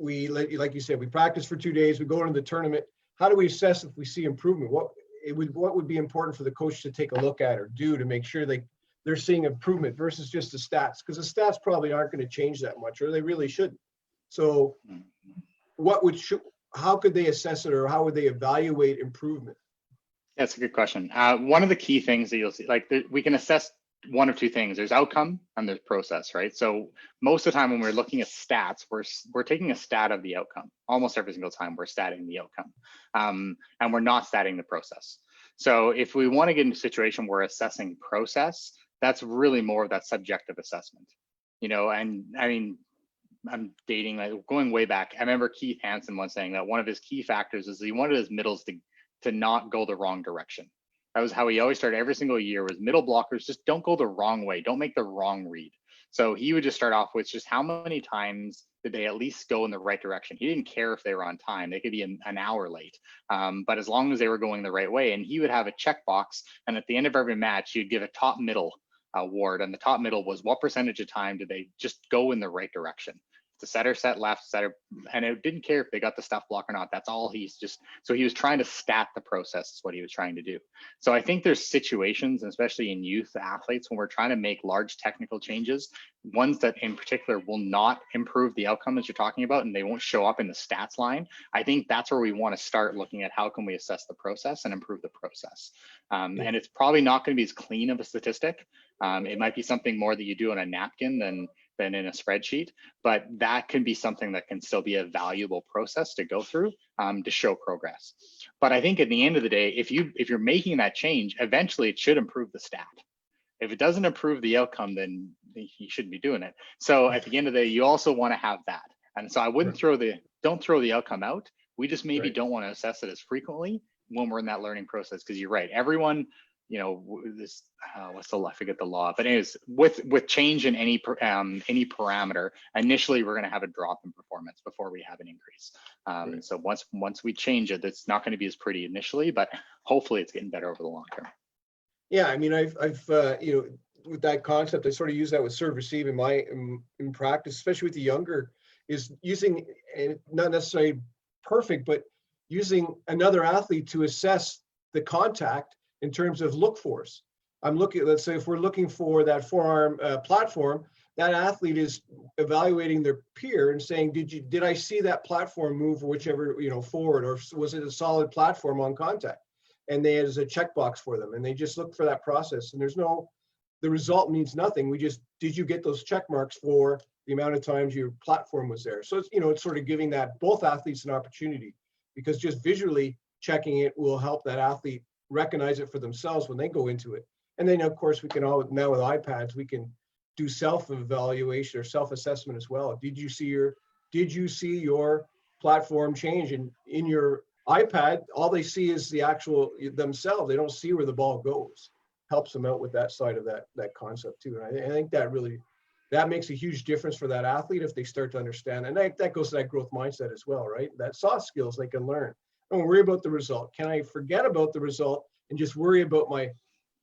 you said, we practice for 2 days, we go into the tournament. How do we assess if we see improvement? What would be important for the coach to take a look at or do to make sure they're seeing improvement versus just the stats? Because the stats probably aren't going to change that much, or they really shouldn't. So how could they assess it, or how would they evaluate improvement? That's a good question. One of the key things that you'll see, we can assess one of two things. There's outcome and there's process, right? So most of the time when we're looking at stats, we're taking a stat of the outcome. Almost every single time we're statting the outcome, and we're not statting the process. So if we want to get into a situation where we're assessing process, that's really more of that subjective assessment, and I mean, I'm going way back. I remember Keith Hansen once saying that one of his key factors is he wanted his middles to not go the wrong direction. That was how he always started every single year, was middle blockers just don't go the wrong way. Don't make the wrong read. So he would just start off with just how many times did they at least go in the right direction. He didn't care if they were on time. They could be an hour late, but as long as they were going the right way. And he would have a checkbox, and at the end of every match, you'd give a top middle award. And the top middle was what percentage of time did they just go in the right direction. The setter set left, setter, and it didn't care if they got the stuff block or not. That's all so he was trying to stat the process is what he was trying to do. So I think there's situations, especially in youth athletes, when we're trying to make large technical changes, ones that in particular will not improve the outcome that you're talking about, and they won't show up in the stats line. I think that's where we want to start looking at how can we assess the process and improve the process. And it's probably not going to be as clean of a statistic. It might be something more that you do on a napkin than than in a spreadsheet, but that can be something that can still be a valuable process to go through to show progress. But I think at the end of the day, if you're making that change, eventually it should improve the stat. If it doesn't improve the outcome, then you shouldn't be doing it. So at the end of the day, you also want to have that. And so I wouldn't don't throw the outcome out. We just maybe don't want to assess it as frequently when we're in that learning process, because you're right. Everyone, this I forget the law, but anyways, with change in any parameter, initially we're going to have a drop in performance before we have an increase. So once we change it, it's not going to be as pretty initially, but hopefully it's getting better over the long term. Yeah, I mean, I've with that concept, I sort of use that with serve receive in practice, especially with the younger, is using, not necessarily perfect, but using another athlete to assess the contact in terms of look fors. I'm looking, let's say if we're looking for that forearm platform, that athlete is evaluating their peer and saying, did I see that platform move whichever, forward, or was it a solid platform on contact? And there's a checkbox for them, and they just look for that process. And the result means nothing. Did you get those check marks for the amount of times your platform was there? So it's sort of giving that both athletes an opportunity, because just visually checking it will help that athlete recognize it for themselves when they go into it. And then of course we can all, now with iPads, we can do self-evaluation or self-assessment as well. Did you see your platform change? And in your iPad, all they see is the actual themselves. They don't see where the ball goes. Helps them out with that side of that concept too. And I think that makes a huge difference for that athlete if they start to understand. And that goes to that growth mindset as well, right? That soft skills they can learn. Don't worry about the result. Can I forget about the result and just worry about my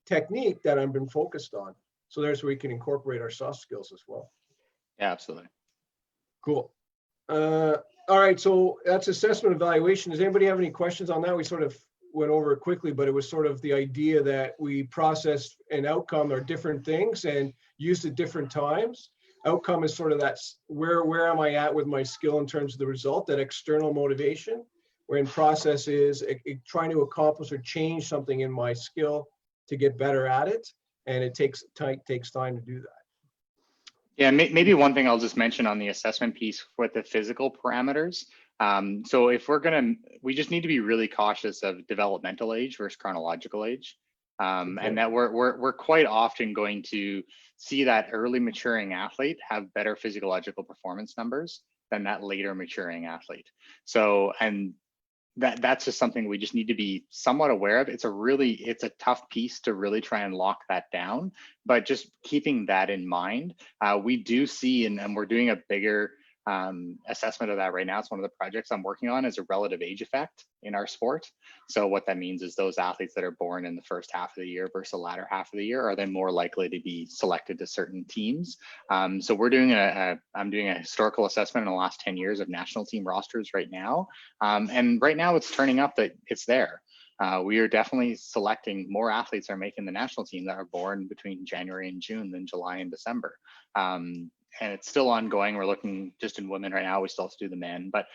technique that I've been focused on? So there's where we can incorporate our soft skills as well. Yeah, absolutely. Cool. All right, so that's assessment evaluation. Does anybody have any questions on that? We sort of went over it quickly, but it was sort of the idea that we process and outcome are different things and used at different times. Outcome is sort of that's where am I at with my skill in terms of the result, that external motivation, wherein process is trying to accomplish or change something in my skill to get better at it. And it takes time to do that. Yeah, maybe one thing I'll just mention on the assessment piece with the physical parameters. So if we just need to be really cautious of developmental age versus chronological age. And that we're quite often going to see that early maturing athlete have better physiological performance numbers than that later maturing athlete. So, and that's just something we just need to be somewhat aware of. It's a tough piece to really try and lock that down, but just keeping that in mind, we do see, and we're doing a bigger assessment of that right now. It's one of the projects I'm working on, is a relative age effect in our sport. So what that means is those athletes that are born in the first half of the year versus the latter half of the year, are they more likely to be selected to certain teams? So we're doing I'm doing a historical assessment in the last 10 years of national team rosters right now. And right now it's turning up that it's there. We are definitely selecting more athletes are making the national team that are born between January and June than July and December. And it's still ongoing. We're looking just in women right now. We still have to do the men, but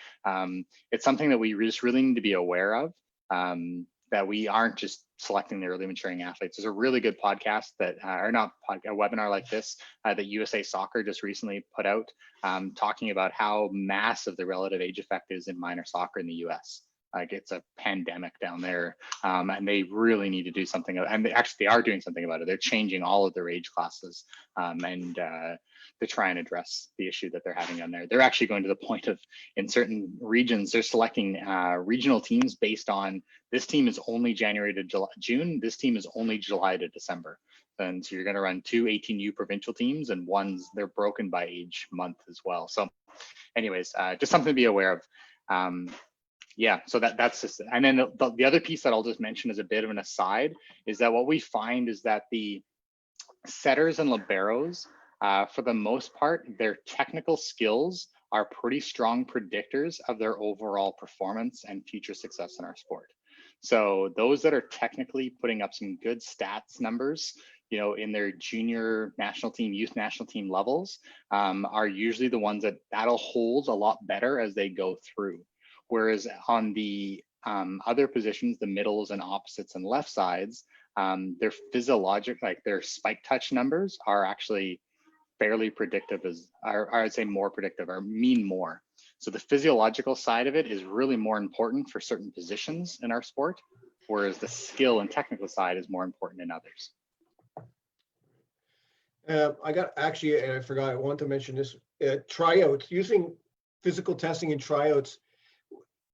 it's something that we just really need to be aware of, that we aren't just selecting the early maturing athletes. There's a really good podcast that, a webinar like this that USA Soccer just recently put out, talking about how massive the relative age effect is in minor soccer in the US. Like, it's a pandemic down there, and they really need to do something. And they are doing something about it. They're changing all of their age classes, and to try and address the issue that they're having down there. They're actually going to the point of, in certain regions, they're selecting regional teams based on, this team is only January to June, this team is only July to December. And so you're going to run 2 18U provincial teams, and they're broken by age month as well. So anyways, just something to be aware of. Yeah, so that's just, and then the other piece that I'll just mention as a bit of an aside is that what we find is that the setters and liberos, for the most part, their technical skills are pretty strong predictors of their overall performance and future success in our sport. So those that are technically putting up some good stats numbers, in their junior national team, youth national team levels, are usually the ones that'll hold a lot better as they go through. Whereas on the other positions, the middles and opposites and left sides, their physiologic, like their spike touch numbers are actually fairly predictive or I would say more predictive or mean more. So the physiological side of it is really more important for certain positions in our sport, whereas the skill and technical side is more important in others. I forgot, I want to mention this, tryouts, using physical testing in tryouts.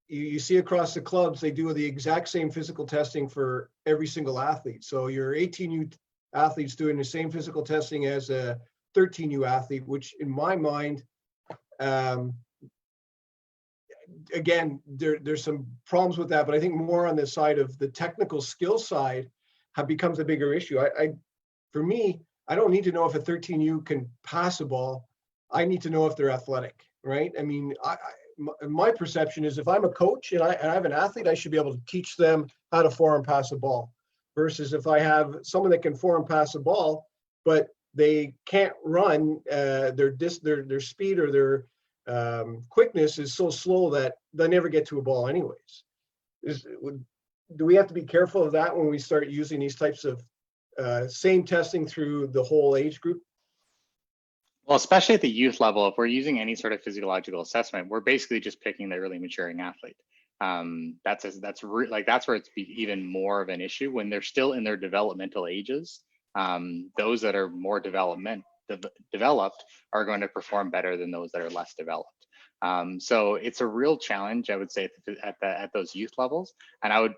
You see across the clubs, they do the exact same physical testing for every single athlete. So your 18U athletes doing the same physical testing as a 13U athlete, which in my mind, again, there's some problems with that, but I think more on the side of the technical skill side becomes a bigger issue. For me, I don't need to know if a 13U can pass a ball. I need to know if they're athletic, right? I mean, my perception is if I'm a coach and I have an athlete, I should be able to teach them how to form pass a ball. Versus if I have someone that can form pass a ball, but they can't run, their speed or their quickness is so slow that they never get to a ball anyways. Do we have to be careful of that when we start using these types of same testing through the whole age group? Well, especially at the youth level, if we're using any sort of physiological assessment, we're basically just picking the early maturing athlete. That's where it's even more of an issue when they're still in their developmental ages. Those that are more developed are going to perform better than those that are less developed. So it's a real challenge, I would say, at those youth levels. And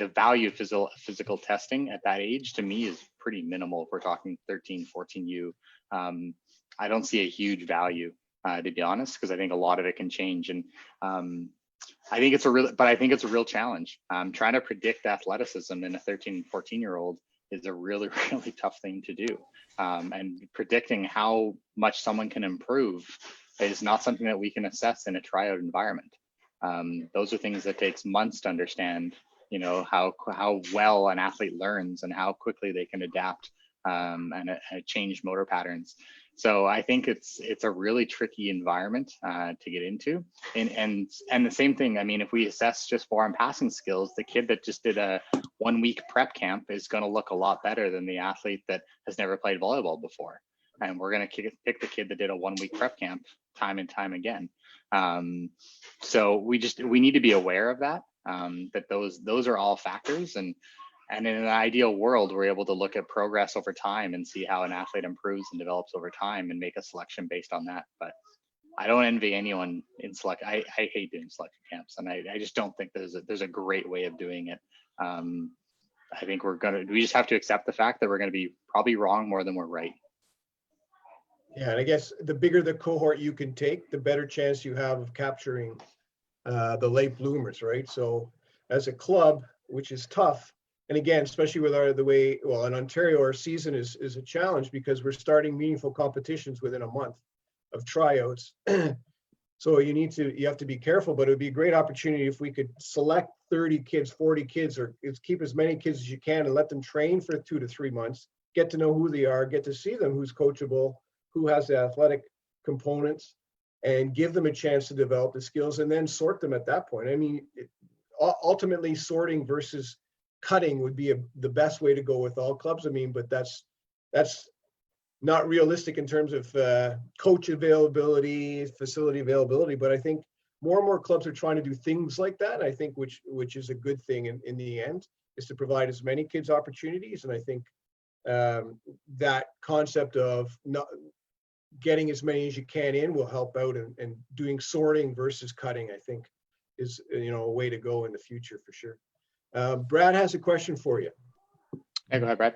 the value of physical testing at that age to me is pretty minimal. If we're talking 13, 14U, I don't see a huge value, to be honest, because I think a lot of it can change. And I think it's a real challenge. Trying to predict athleticism in a 13, 14-year-old is a really, really tough thing to do. And predicting how much someone can improve is not something that we can assess in a tryout environment. Those are things that takes months to understand, how well an athlete learns and how quickly they can adapt and change motor patterns. So I think it's a really tricky environment to get into. And the same thing, if we assess just form passing skills, the kid that just did a 1 week prep camp is going to look a lot better than the athlete that has never played volleyball before. And we're going to pick the kid that did a 1 week prep camp time and time again. So we need to be aware of that, that those are all factors. And in an ideal world, we're able to look at progress over time and see how an athlete improves and develops over time and make a selection based on that. But I don't envy anyone in select. I hate doing selection camps, and I just don't think there's a great way of doing it. I think we just have to accept the fact that we're going to be probably wrong more than we're right. Yeah, and I guess the bigger the cohort you can take, the better chance you have of capturing the late bloomers, right? So as a club, which is tough, and again, especially with in Ontario, our season is a challenge because we're starting meaningful competitions within a month of tryouts. So you have to be careful, but it would be a great opportunity if we could select 30 kids, 40 kids, or keep as many kids as you can and let them train for 2 to 3 months, get to know who they are, get to see them, who's coachable, who has the athletic components, and give them a chance to develop the skills and then sort them at that point. Ultimately sorting versus cutting would be the best way to go with all clubs. But that's not realistic in terms of coach availability, facility availability. But I think more and more clubs are trying to do things like that. I think which is a good thing in the end, is to provide as many kids opportunities. And I think that concept of not getting as many as you can in will help out, and doing sorting versus cutting, I think, is a way to go in the future for sure. Brad has a question for you. Hey, go ahead, Brad.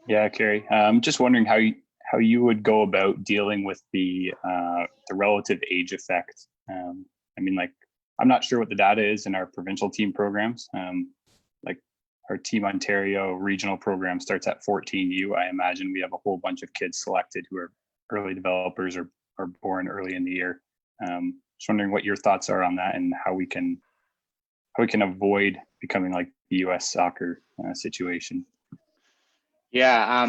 Yeah, Kerry. Just wondering how you would go about dealing with the relative age effect. I'm not sure what the data is in our provincial team programs. Like our Team Ontario regional program starts at 14U. I imagine we have a whole bunch of kids selected who are early developers or are born early in the year. Just wondering what your thoughts are on that and how we can avoid becoming like the US soccer situation. Yeah,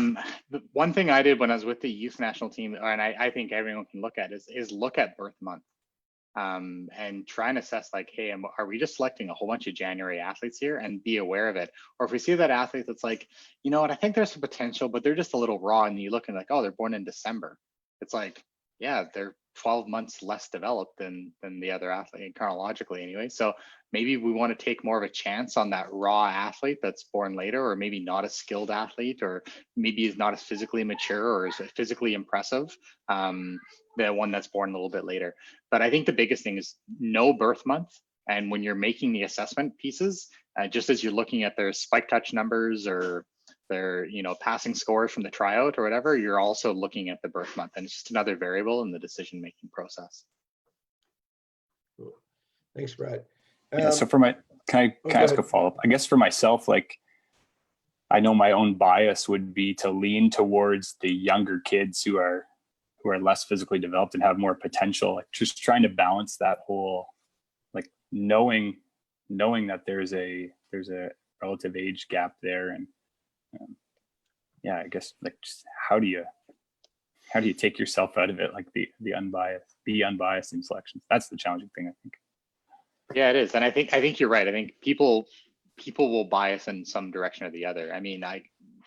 the one thing I did when I was with the youth national team, and I think everyone can look at is look at birth month. and try and assess like, hey, are we just selecting a whole bunch of January athletes here, and be aware of it? Or if we see that athlete that's like, you know what, I think there's some potential, but they're just a little raw, and you look and like, oh, they're born in December. It's like, yeah, they're 12 months less developed than the other athlete chronologically anyway. So maybe we want to take more of a chance on that raw athlete that's born later, or maybe not a skilled athlete, or maybe is not as physically mature or is physically impressive, the one that's born a little bit later. But I think the biggest thing is no birth month. And when you're making the assessment pieces, just as you're looking at their spike touch numbers or their, passing scores from the tryout or whatever, you're also looking at the birth month, and it's just another variable in the decision-making process. Cool. Thanks, Brad. Yeah, so can I ask a follow-up? I guess for myself, like, I know my own bias would be to lean towards the younger kids who are less physically developed and have more potential, like just trying to balance that whole, like, knowing that there's a relative age gap there. And yeah, I guess, like, just how do you take yourself out of it, like be unbiased in selections? That's the challenging thing, I think. Yeah, it is. And I think you're right. I think people will bias in some direction or the other. I mean,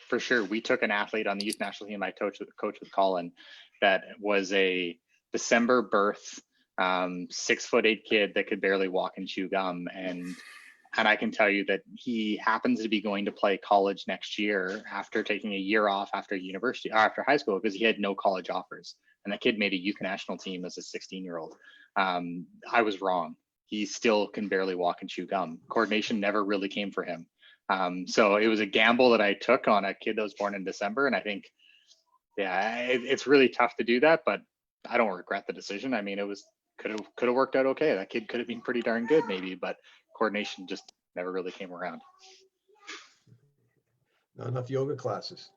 for sure, we took an athlete on the youth national team I coached with Colin that was a December birth, 6'8" kid that could barely walk and chew gum. And I can tell you that he happens to be going to play college next year after taking a year off after high school, because he had no college offers. And the kid made a youth national team as a 16-year-old. I was wrong. He still can barely walk and chew gum. Coordination never really came for him. So it was a gamble that I took on a kid that was born in December. And I think, yeah, it's really tough to do that, but I don't regret the decision. I mean, it could have worked out okay. That kid could have been pretty darn good maybe, but coordination just never really came around. Not enough yoga classes.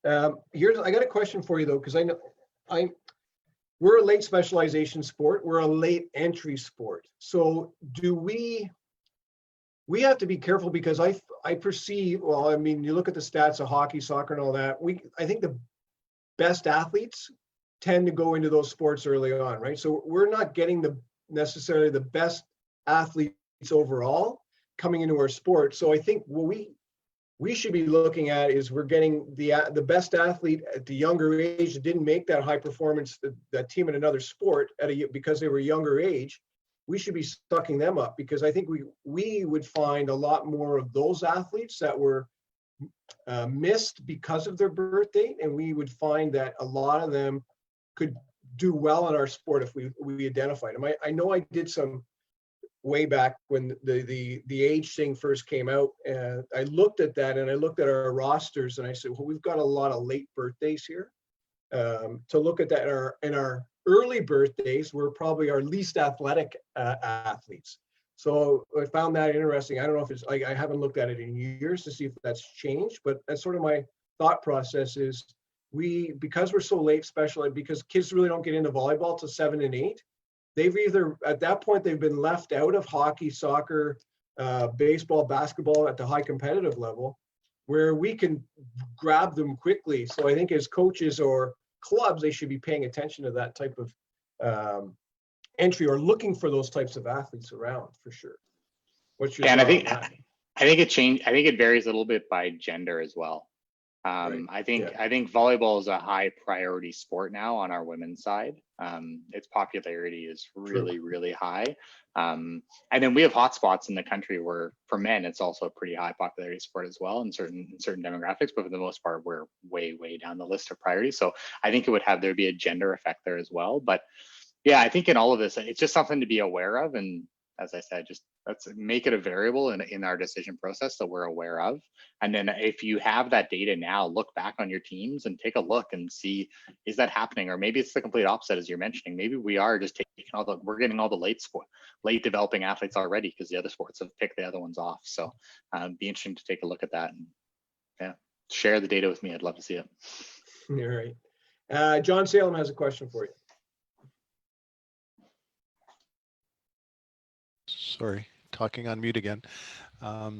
I got a question for you though, because I know we're a late specialization sport. We're a late entry sport. So do we have to be careful, because I perceive, well, I mean, you look at the stats of hockey, soccer, and all that. I think the best athletes tend to go into those sports early on, right? So we're not getting necessarily the best athletes overall coming into our sport. So I think what we should be looking at is we're getting the best athlete at the younger age that didn't make that high performance, that team in another sport because they were younger age. We should be sucking them up, because I think we would find a lot more of those athletes that were missed because of their birth date, and we would find that a lot of them could do well in our sport if we identified them. I know I did some way back when the age thing first came out, and I looked at that, and I looked at our rosters, and I said, well, we've got a lot of late birthdays here. To look at that, in our early birthdays, we're probably our least athletic athletes. So I found that interesting. I don't know if I haven't looked at it in years to see if that's changed, but that's sort of my thought process is because we're so late specialized, because kids really don't get into volleyball till 7 and 8. They've at that point, they've been left out of hockey, soccer, baseball, basketball at the high competitive level, where we can grab them quickly. So I think as coaches or clubs, they should be paying attention to that type of entry, or looking for those types of athletes around, for sure. What's your and thought on that? I think it varies a little bit by gender as well. Right. I think volleyball is a high priority sport now on our women's side. Its popularity is really, really high. And then we have hotspots in the country where for men, it's also a pretty high popularity sport as well in certain demographics, but for the most part, we're way, way down the list of priorities. So I think there'd be a gender effect there as well. But yeah, I think in all of this, it's just something to be aware of. And as I said, just let's make it a variable in our decision process that we're aware of. And then if you have that data now, look back on your teams and take a look and see, is that happening? Or maybe it's the complete opposite, as you're mentioning. Maybe we are just we're getting all the late developing athletes already because the other sports have picked the other ones off. So be interesting to take a look at that and share the data with me. I'd love to see it. All right. John Salem has a question for you. Sorry, talking on mute again. I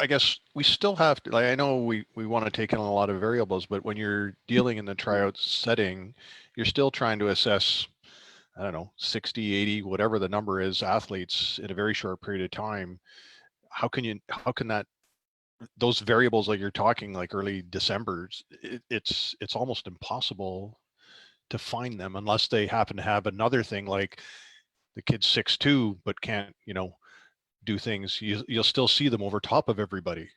guess we still have to, I know we want to take in a lot of variables, but when you're dealing in the tryout setting, you're still trying to assess I don't know, 60, 80, whatever the number is, athletes in a very short period of time, how can that, those variables like you're talking, like early December, it's almost impossible to find them unless they happen to have another thing, like the kid's 6'2", but can't, do things. You'll still see them over top of everybody.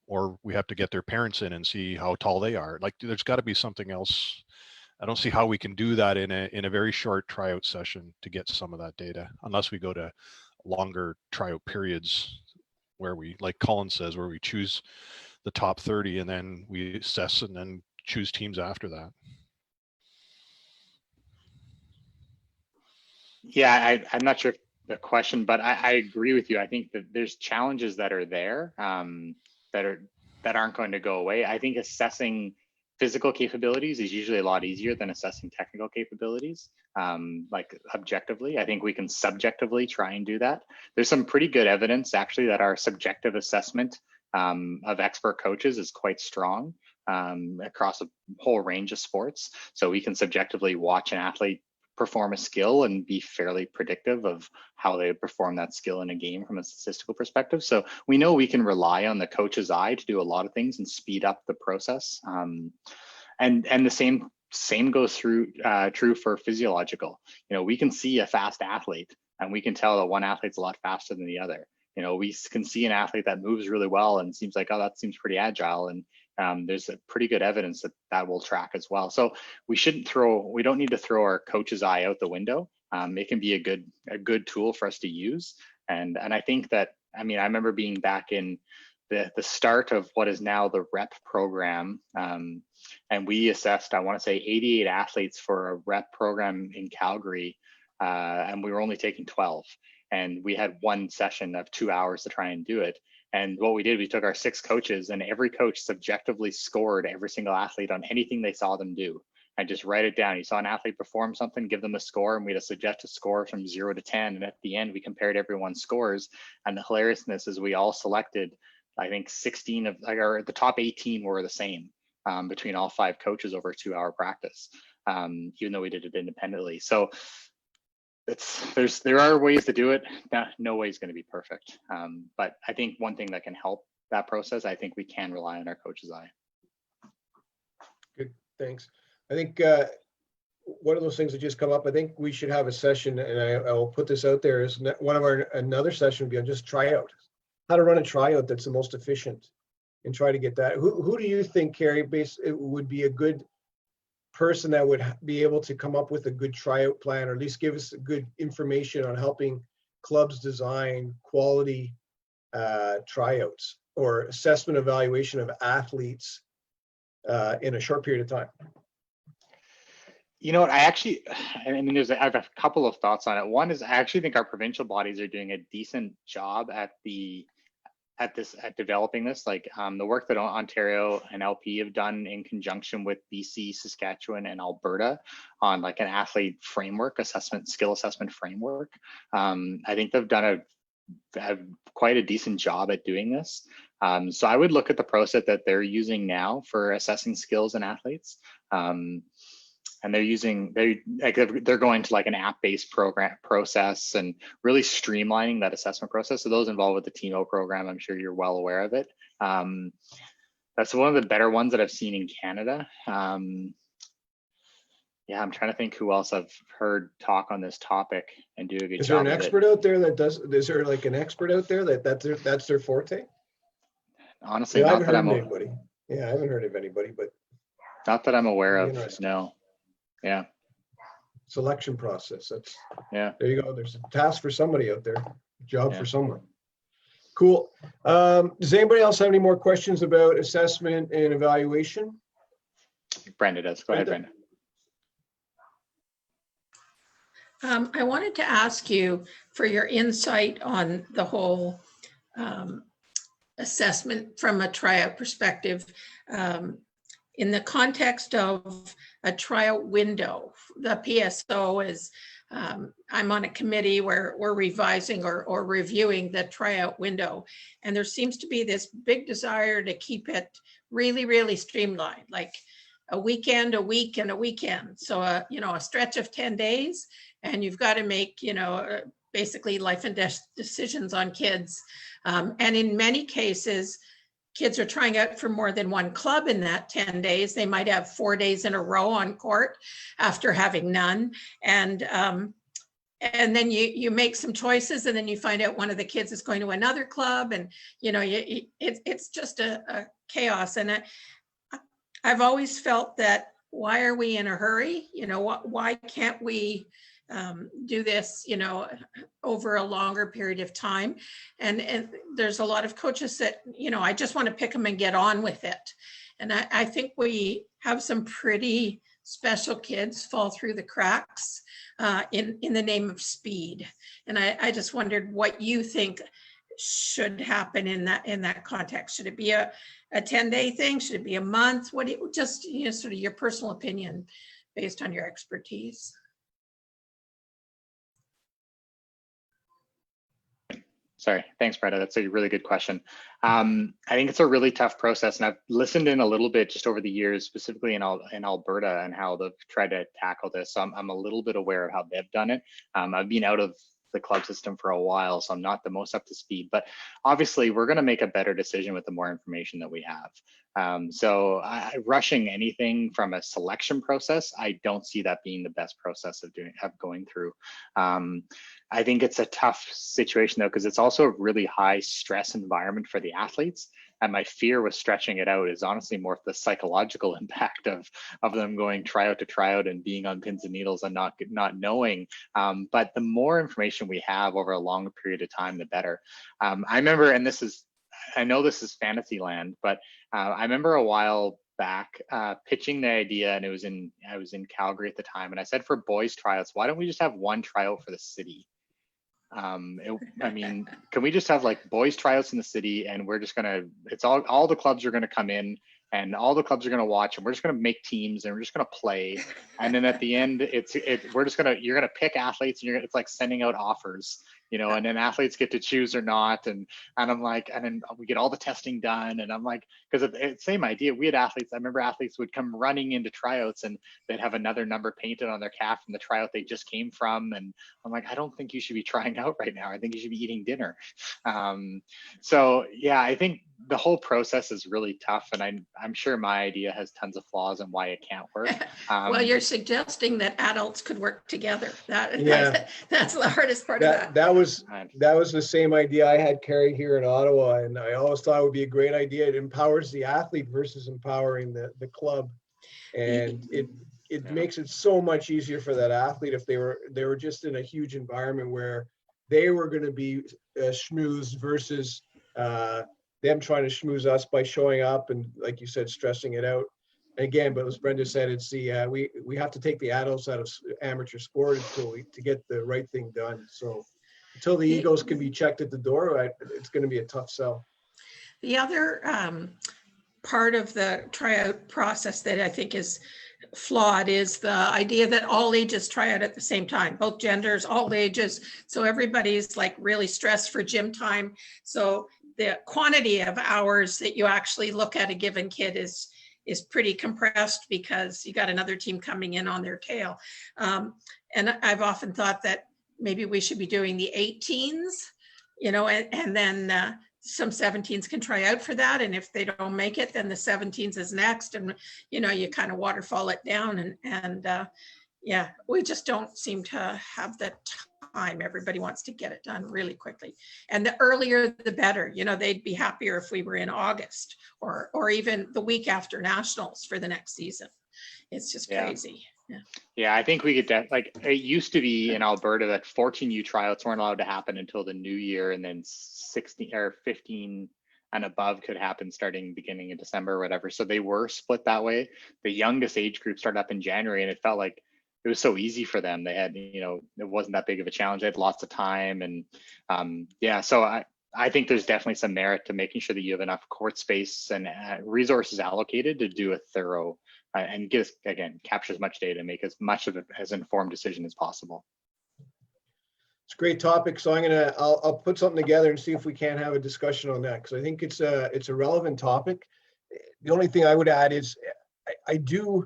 Or we have to get their parents in and see how tall they are. Like, there's got to be something else. I don't see how we can do that in a very short tryout session to get some of that data, unless we go to longer tryout periods where we, like Colin says, where we choose the top 30 and then we assess and then choose teams after that. Yeah, I'm not sure the question, but I agree with you. I think that there's challenges that are there that aren't going to go away. I think assessing physical capabilities is usually a lot easier than assessing technical capabilities, like objectively. I think we can subjectively try and do that. There's some pretty good evidence actually that our subjective assessment of expert coaches is quite strong across a whole range of sports. So we can subjectively watch an athlete perform a skill and be fairly predictive of how they perform that skill in a game from a statistical perspective. So we know we can rely on the coach's eye to do a lot of things and speed up the process. And the same goes true for physiological. We can see a fast athlete and we can tell that one athlete's a lot faster than the other. We can see an athlete that moves really well and seems like, oh, that seems pretty agile. And there's a pretty good evidence that will track as well. So we don't need to throw our coach's eye out the window. It can be a good tool for us to use. And I think that, I remember being back in the start of what is now the rep program. And we assessed, I want to say 88 athletes for a rep program in Calgary. And we were only taking 12. And we had one session of 2 hours to try and do it. And what we did, we took our 6 coaches and every coach subjectively scored every single athlete on anything they saw them do. And just write it down. You saw an athlete perform something, give them a score, and we had a suggested score from 0 to 10. And at the end, we compared everyone's scores. And the hilariousness is we all selected, I think 16 of, the top 18 were the same between all 5 coaches over a 2-hour practice, even though we did it independently. So there are ways to do it. No way is going to be perfect. But I think one thing that can help that process, I think we can rely on our coach's eye. Good, thanks. I think one of those things that just come up, I think we should have a session, and I will put this out there, is another session would be on just tryout. How to run a tryout that's the most efficient, and try to get that. Who do you think, Kerry, it would be a good person that would be able to come up with a good tryout plan, or at least give us good information on helping clubs design quality tryouts or assessment evaluation of athletes in a short period of time? You know what, I have a couple of thoughts on it. One is I actually think our provincial bodies are doing a decent job at developing this. Like the work that Ontario and LP have done in conjunction with BC, Saskatchewan, and Alberta on like an athlete framework, skill assessment framework. I think they've done quite a decent job at doing this. So I would look at the process that they're using now for assessing skills in athletes. And they're going to like an app-based process and really streamlining that assessment process. So those involved with the TMO program, I'm sure you're well aware of it. That's one of the better ones that I've seen in Canada. Yeah, I'm trying to think who else I've heard talk on this topic and do a good job. Is there an expert out there that does? Is there like an expert out there that's their forte? Honestly, I haven't heard of anybody. Yeah, I haven't heard of anybody, but not that I'm aware of. No. Yeah. Selection process. Yeah. There you go. There's a task for somebody out there. Job for someone. Cool. Does anybody else have any more questions about assessment and evaluation? Brenda does. Go ahead, Brenda. I wanted to ask you for your insight on the whole assessment from a tryout perspective. In the context of a tryout window, the PSO is, I'm on a committee where we're revising or reviewing the tryout window. And there seems to be this big desire to keep it really, really streamlined. Like a weekend, a week, and a weekend. So, you know, a stretch of 10 days, and you've got to make, you know, basically life and death decisions on kids. And in many cases, kids are trying out for more than one club in that 10 days. They might have 4 days in a row on court after having none. And then you make some choices, and then you find out one of the kids is going to another club, and you know, it's just a chaos. And I've always felt that, why are we in a hurry? You know, why can't we do this, you know, over a longer period of time? And there's a lot of coaches that, you know, I just want to pick them and get on with it. And I think we have some pretty special kids fall through the cracks in the name of speed. And I just wondered what you think should happen in that context. Should it be a 10-day thing? Should it be a month? What do you, just, you know, sort of your personal opinion based on your expertise? Sorry, thanks, Bretta. That's a really good question. I think it's a really tough process, and I've listened in a little bit just over the years, specifically in Alberta, and how they've tried to tackle this. So I'm a little bit aware of how they've done it. I've been out of the club system for a while, so I'm not the most up to speed, but obviously we're going to make a better decision with the more information that we have. So rushing anything from a selection process, I don't see that being the best process of going through. I think it's a tough situation though, because it's also a really high stress environment for the athletes. And my fear with stretching it out is honestly more the psychological impact of them going tryout to tryout and being on pins and needles and not knowing. But the more information we have over a longer period of time, the better. I remember, and I know this is fantasy land, but I remember a while back pitching the idea, and I was in Calgary at the time, and I said, for boys tryouts, why don't we just have one tryout for the city? I mean, can we just have like boys tryouts in the city, and we're just gonna, it's all the clubs are gonna come in, and all the clubs are gonna watch, and we're just gonna make teams, and we're just gonna play, and then at the end, you're gonna pick athletes, and it's like sending out offers, you know, and then athletes get to choose or not, and I'm like, and then we get all the testing done, and I'm like, because it's same idea. We had athletes. I remember athletes would come running into tryouts, and they'd have another number painted on their calf from the tryout they just came from, and I'm like, I don't think you should be trying out right now. I think you should be eating dinner. So yeah, I think the whole process is really tough, and I'm sure my idea has tons of flaws and why it can't work. Well, you're suggesting that adults could work together. Yeah. That's the hardest part of that. That was the same idea I had, Kerry, here in Ottawa, and I always thought it would be a great idea. It empowers the athlete versus empowering the club, and it makes it so much easier for that athlete if they were just in a huge environment where they were going to be schmoozed versus them trying to schmooze us by showing up and, like you said, stressing it out. Again, but as Brenda said, it's we have to take the adults out of amateur sport to get the right thing done. So until the egos can be checked at the door, it's going to be a tough sell. The other part of the tryout process that I think is flawed is the idea that all ages try out at the same time, both genders, all ages. So everybody's like really stressed for gym time. So the quantity of hours that you actually look at a given kid is pretty compressed because you got another team coming in on their tail. And I've often thought that maybe we should be doing the 18s, you know, and then some 17s can try out for that. And if they don't make it, then the 17s is next. And, you know, you kind of waterfall it down and yeah, we just don't seem to have the time. Everybody wants to get it done really quickly. And the earlier, the better. You know, they'd be happier if we were in August or even the week after nationals for the next season. It's just crazy. Yeah, I think we could, like, it used to be in Alberta that 14U tryouts weren't allowed to happen until the new year, and then 16 or 15 and above could happen starting beginning of December or whatever. So they were split that way. The youngest age group started up in January, and it felt like it was so easy for them. They had, you know, it wasn't that big of a challenge. They had lots of time, and yeah, so I think there's definitely some merit to making sure that you have enough court space and resources allocated to do a thorough and capture as much data, make as much of it as informed decision as possible. It's a great topic. So I'll put something together and see if we can have a discussion on that, because I think it's a relevant topic. The only thing I would add is, I do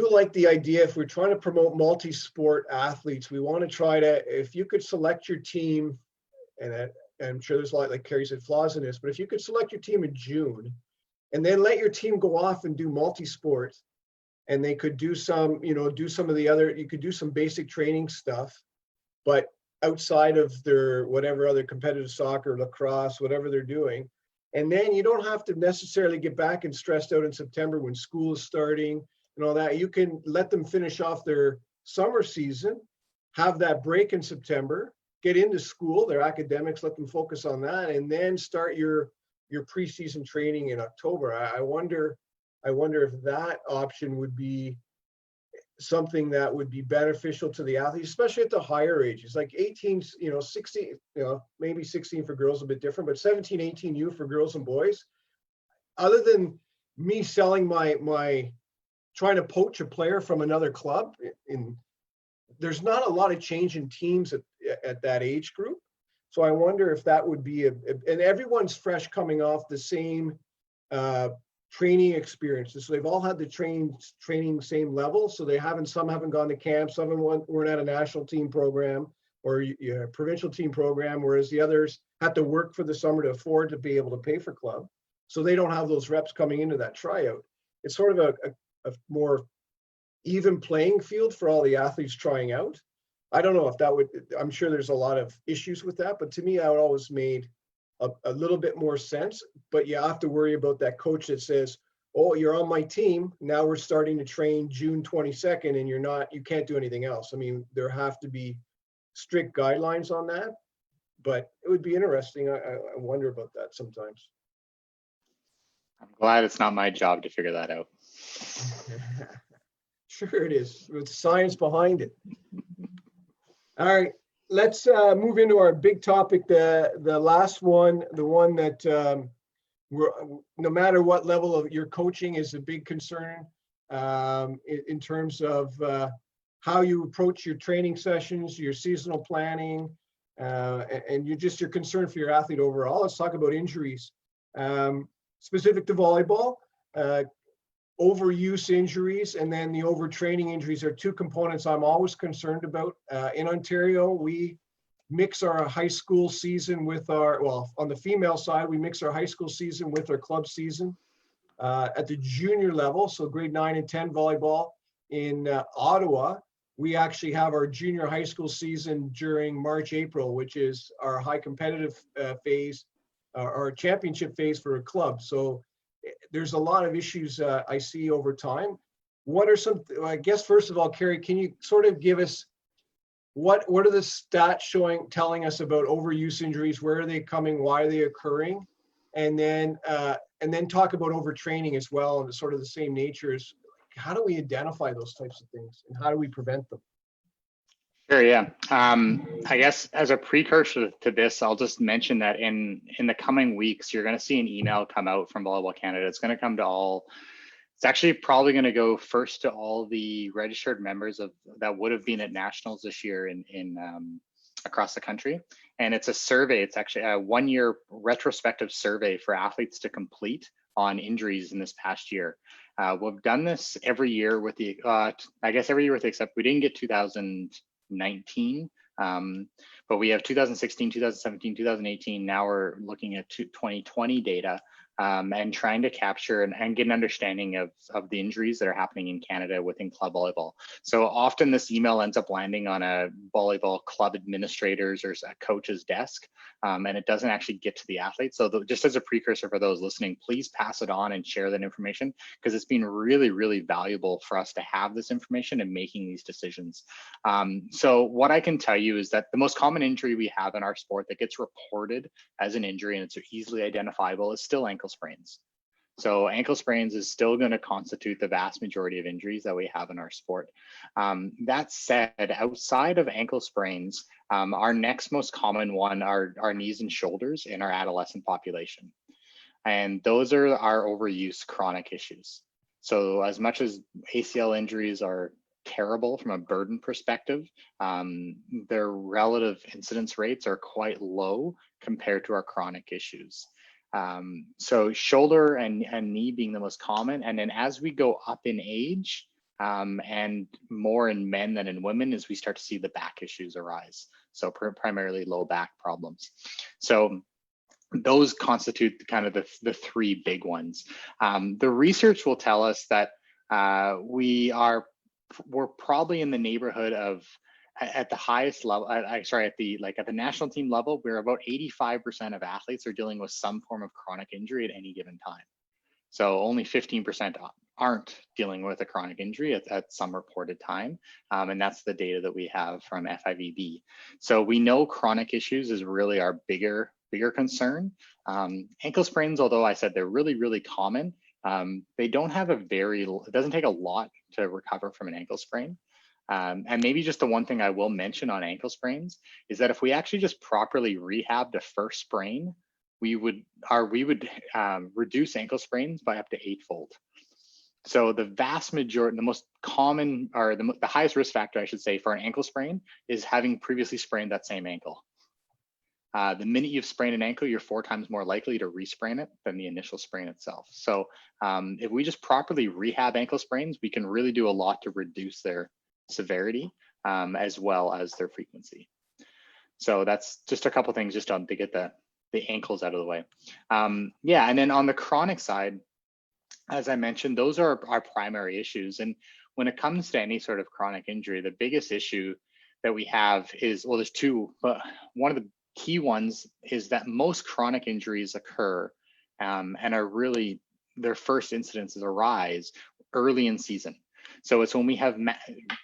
like the idea, if we're trying to promote multi-sport athletes, we want to try to, if you could select your team, and I'm sure there's a lot, like Kerry said, flaws in this, but if you could select your team in June and then let your team go off and do multi-sport, and they could do some, do some of the other, you could do some basic training stuff, but outside of their whatever other competitive soccer, lacrosse, whatever they're doing. And then you don't have to necessarily get back and stressed out in September when school is starting and all that. You can let them finish off their summer season, have that break in September, get into school, their academics, let them focus on that, and then start your preseason training in October. I wonder if that option would be something that would be beneficial to the athletes, especially at the higher ages, like 18, 16, maybe 16 for girls, a bit different, but 17, 18U for girls and boys. Other than me selling my trying to poach a player from another club, there's not a lot of change in teams at that age group. So I wonder if that would be and everyone's fresh coming off the same training experiences. So they've all had the training same level. So some haven't gone to camp, some weren't at a national team program or provincial team program, whereas the others had to work for the summer to afford to be able to pay for club. So they don't have those reps coming into that tryout. It's sort of a more even playing field for all the athletes trying out. I don't know if that would, I'm sure there's a lot of issues with that, but to me, that always made a little bit more sense. But you have to worry about that coach that says, oh, you're on my team, now we're starting to train June 22nd and you can't do anything else. I mean, there have to be strict guidelines on that, but it would be interesting. I wonder about that sometimes. I'm glad it's not my job to figure that out. Sure it is, with science behind it. All right, let's move into our big topic, the last one, the one that no matter what level of your coaching is a big concern in terms of how you approach your training sessions, your seasonal planning, and your concern for your athlete overall. Let's talk about injuries. Specific to volleyball, overuse injuries and then the overtraining injuries are two components I'm always concerned about. In Ontario, we mix our high school season with on the female side, we mix our high school season with our club season. At the junior level, so grade 9 and 10 volleyball in Ottawa, we actually have our junior high school season during March, April, which is our high competitive phase, our championship phase for a club. So there's a lot of issues I see over time. What are some, I guess, first of all, Kerry, can you sort of give us what are the stats telling us about overuse injuries? Where are they coming? Why are they occurring? And then talk about overtraining as well, and sort of the same nature. Is how do we identify those types of things and how do we prevent them? Sure, yeah. I guess as a precursor to this, I'll just mention that in the coming weeks, you're going to see an email come out from Volleyball Canada. It's going to come to all. It's actually probably going to go first to all the registered members that would have been at nationals this year in across the country. And it's a survey. It's actually a 1-year retrospective survey for athletes to complete on injuries in this past year. We've done this every year with the, I guess every year with the except we didn't get 2019, but we have 2016, 2017, 2018. Now we're looking at 2020 data and trying to capture and get an understanding of the injuries that are happening in Canada within club volleyball. So often this email ends up landing on a volleyball club administrator's or a coach's desk, and it doesn't actually get to the athletes. So just as a precursor for those listening, please pass it on and share that information, because it's been really, really valuable for us to have this information in making these decisions. So what I can tell you is that the most common injury we have in our sport that gets reported as an injury and it's easily identifiable is still ankle sprains. So ankle sprains is still going to constitute the vast majority of injuries that we have in our sport. That said, outside of ankle sprains, our next most common one are knees and shoulders in our adolescent population. And those are our overuse chronic issues. So as much as ACL injuries are terrible from a burden perspective, their relative incidence rates are quite low compared to our chronic issues. So shoulder and knee being the most common. And then as we go up in age, and more in men than in women, as we start to see the back issues arise. So primarily low back problems. So those constitute kind of the three big ones. The research will tell us that we're probably in the neighborhood of, at the highest level, at the national team level, we're about 85% of athletes are dealing with some form of chronic injury at any given time. So only 15% aren't dealing with a chronic injury at some reported time. And that's the data that we have from FIVB. So we know chronic issues is really our bigger concern. Ankle sprains, although I said they're really, really common, they don't have it doesn't take a lot to recover from an ankle sprain. And maybe just the one thing I will mention on ankle sprains is that if we actually just properly rehab the first sprain, we would reduce ankle sprains by up to 8-fold. So the vast majority, the most common, or the highest risk factor, I should say, for an ankle sprain is having previously sprained that same ankle. The minute you've sprained an ankle, you're 4 times more likely to resprain it than the initial sprain itself. So if we just properly rehab ankle sprains, we can really do a lot to reduce their severity as well as their frequency. So that's just a couple things just to get the ankles out of the way. Yeah, and then on the chronic side, as I mentioned, those are our primary issues. And when it comes to any sort of chronic injury, the biggest issue that we have is, well, there's two, but one of the key ones is that most chronic injuries occur and are really, their first incidences arise early in season. So it's when we have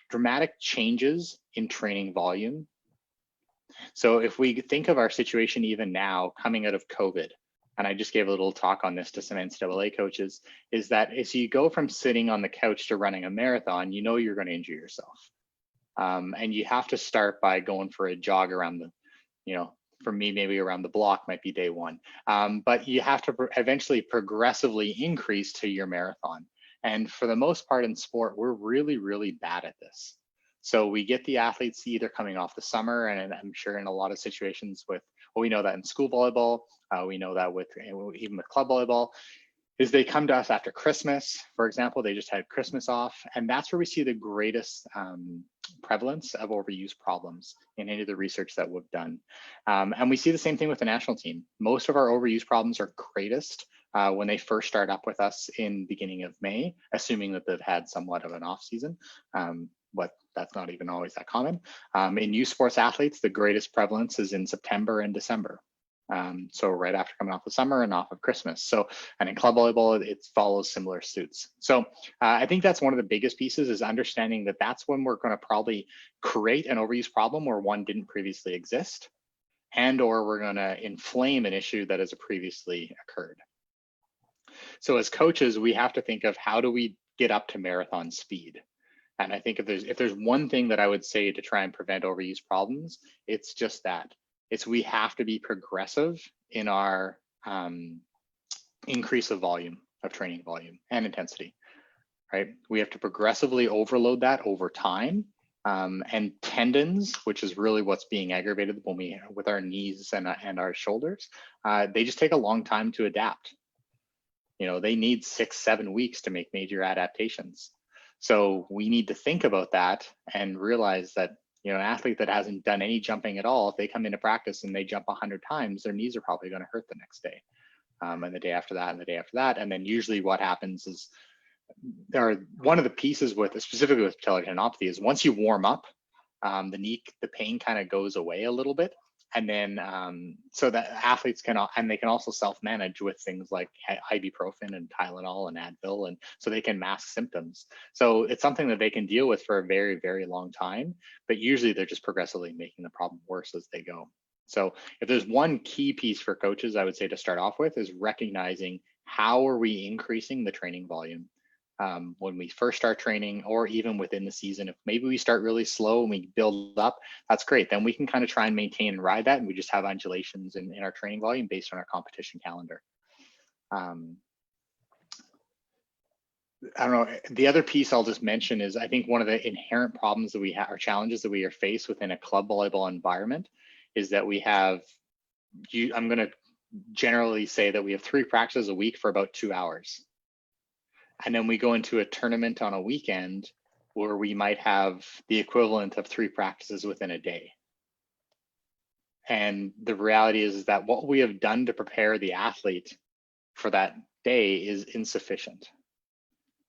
dramatic changes in training volume. So if we think of our situation even now coming out of COVID, and I just gave a little talk on this to some NCAA coaches, is that if you go from sitting on the couch to running a marathon, you know you're going to injure yourself. And you have to start by going for a jog around for me, maybe around the block might be day one. But you have to eventually progressively increase to your marathon. And for the most part in sport, we're really, really bad at this. So we get the athletes either coming off the summer, and I'm sure in a lot of situations with, well, we know that in school volleyball, we know that even with club volleyball, is they come to us after Christmas, for example, they just had Christmas off. And that's where we see the greatest prevalence of overuse problems in any of the research that we've done. And we see the same thing with the national team. Most of our overuse problems are greatest when they first start up with us in beginning of May, assuming that they've had somewhat of an off season. But that's not even always that common. In uSports athletes, the greatest prevalence is in September and December. So right after coming off the summer and off of Christmas. So, and in club volleyball, it follows similar suits. So I think that's one of the biggest pieces, is understanding that that's when we're going to probably create an overuse problem where one didn't previously exist, and or we're going to inflame an issue that has previously occurred. So as coaches, we have to think of how do we get up to marathon speed. And I think if there's one thing that I would say to try and prevent overuse problems, it's just that. It's we have to be progressive in our increase of volume, of training volume and intensity, right? We have to progressively overload that over time. And tendons, which is really what's being aggravated with our knees and our shoulders, they just take a long time to adapt. They need 6-7 weeks to make major adaptations. So we need to think about that and realize that, an athlete that hasn't done any jumping at all, if they come into practice and they jump 100 times, their knees are probably going to hurt the next day, and the day after that, and the day after that. And then usually what happens is, one of the pieces specifically with patellar tendinopathy is once you warm up, the pain kind of goes away a little bit. And then so that athletes can also self-manage with things like ibuprofen and Tylenol and Advil, and so they can mask symptoms. So it's something that they can deal with for a very, very long time, but usually they're just progressively making the problem worse as they go. So if there's one key piece for coaches, I would say to start off with, is recognizing how are we increasing the training volume. When we first start training, or even within the season, if maybe we start really slow and we build up, that's great. Then we can kind of try and maintain and ride that, and we just have undulations in our training volume based on our competition calendar. I don't know. The other piece I'll just mention is, I think one of the inherent problems that we have, or challenges that we are faced within a club volleyball environment, is that we have, I'm going to generally say that we have 3 practices a week for about 2 hours. And then we go into a tournament on a weekend where we might have the equivalent of 3 practices within a day. And the reality is that what we have done to prepare the athlete for that day is insufficient.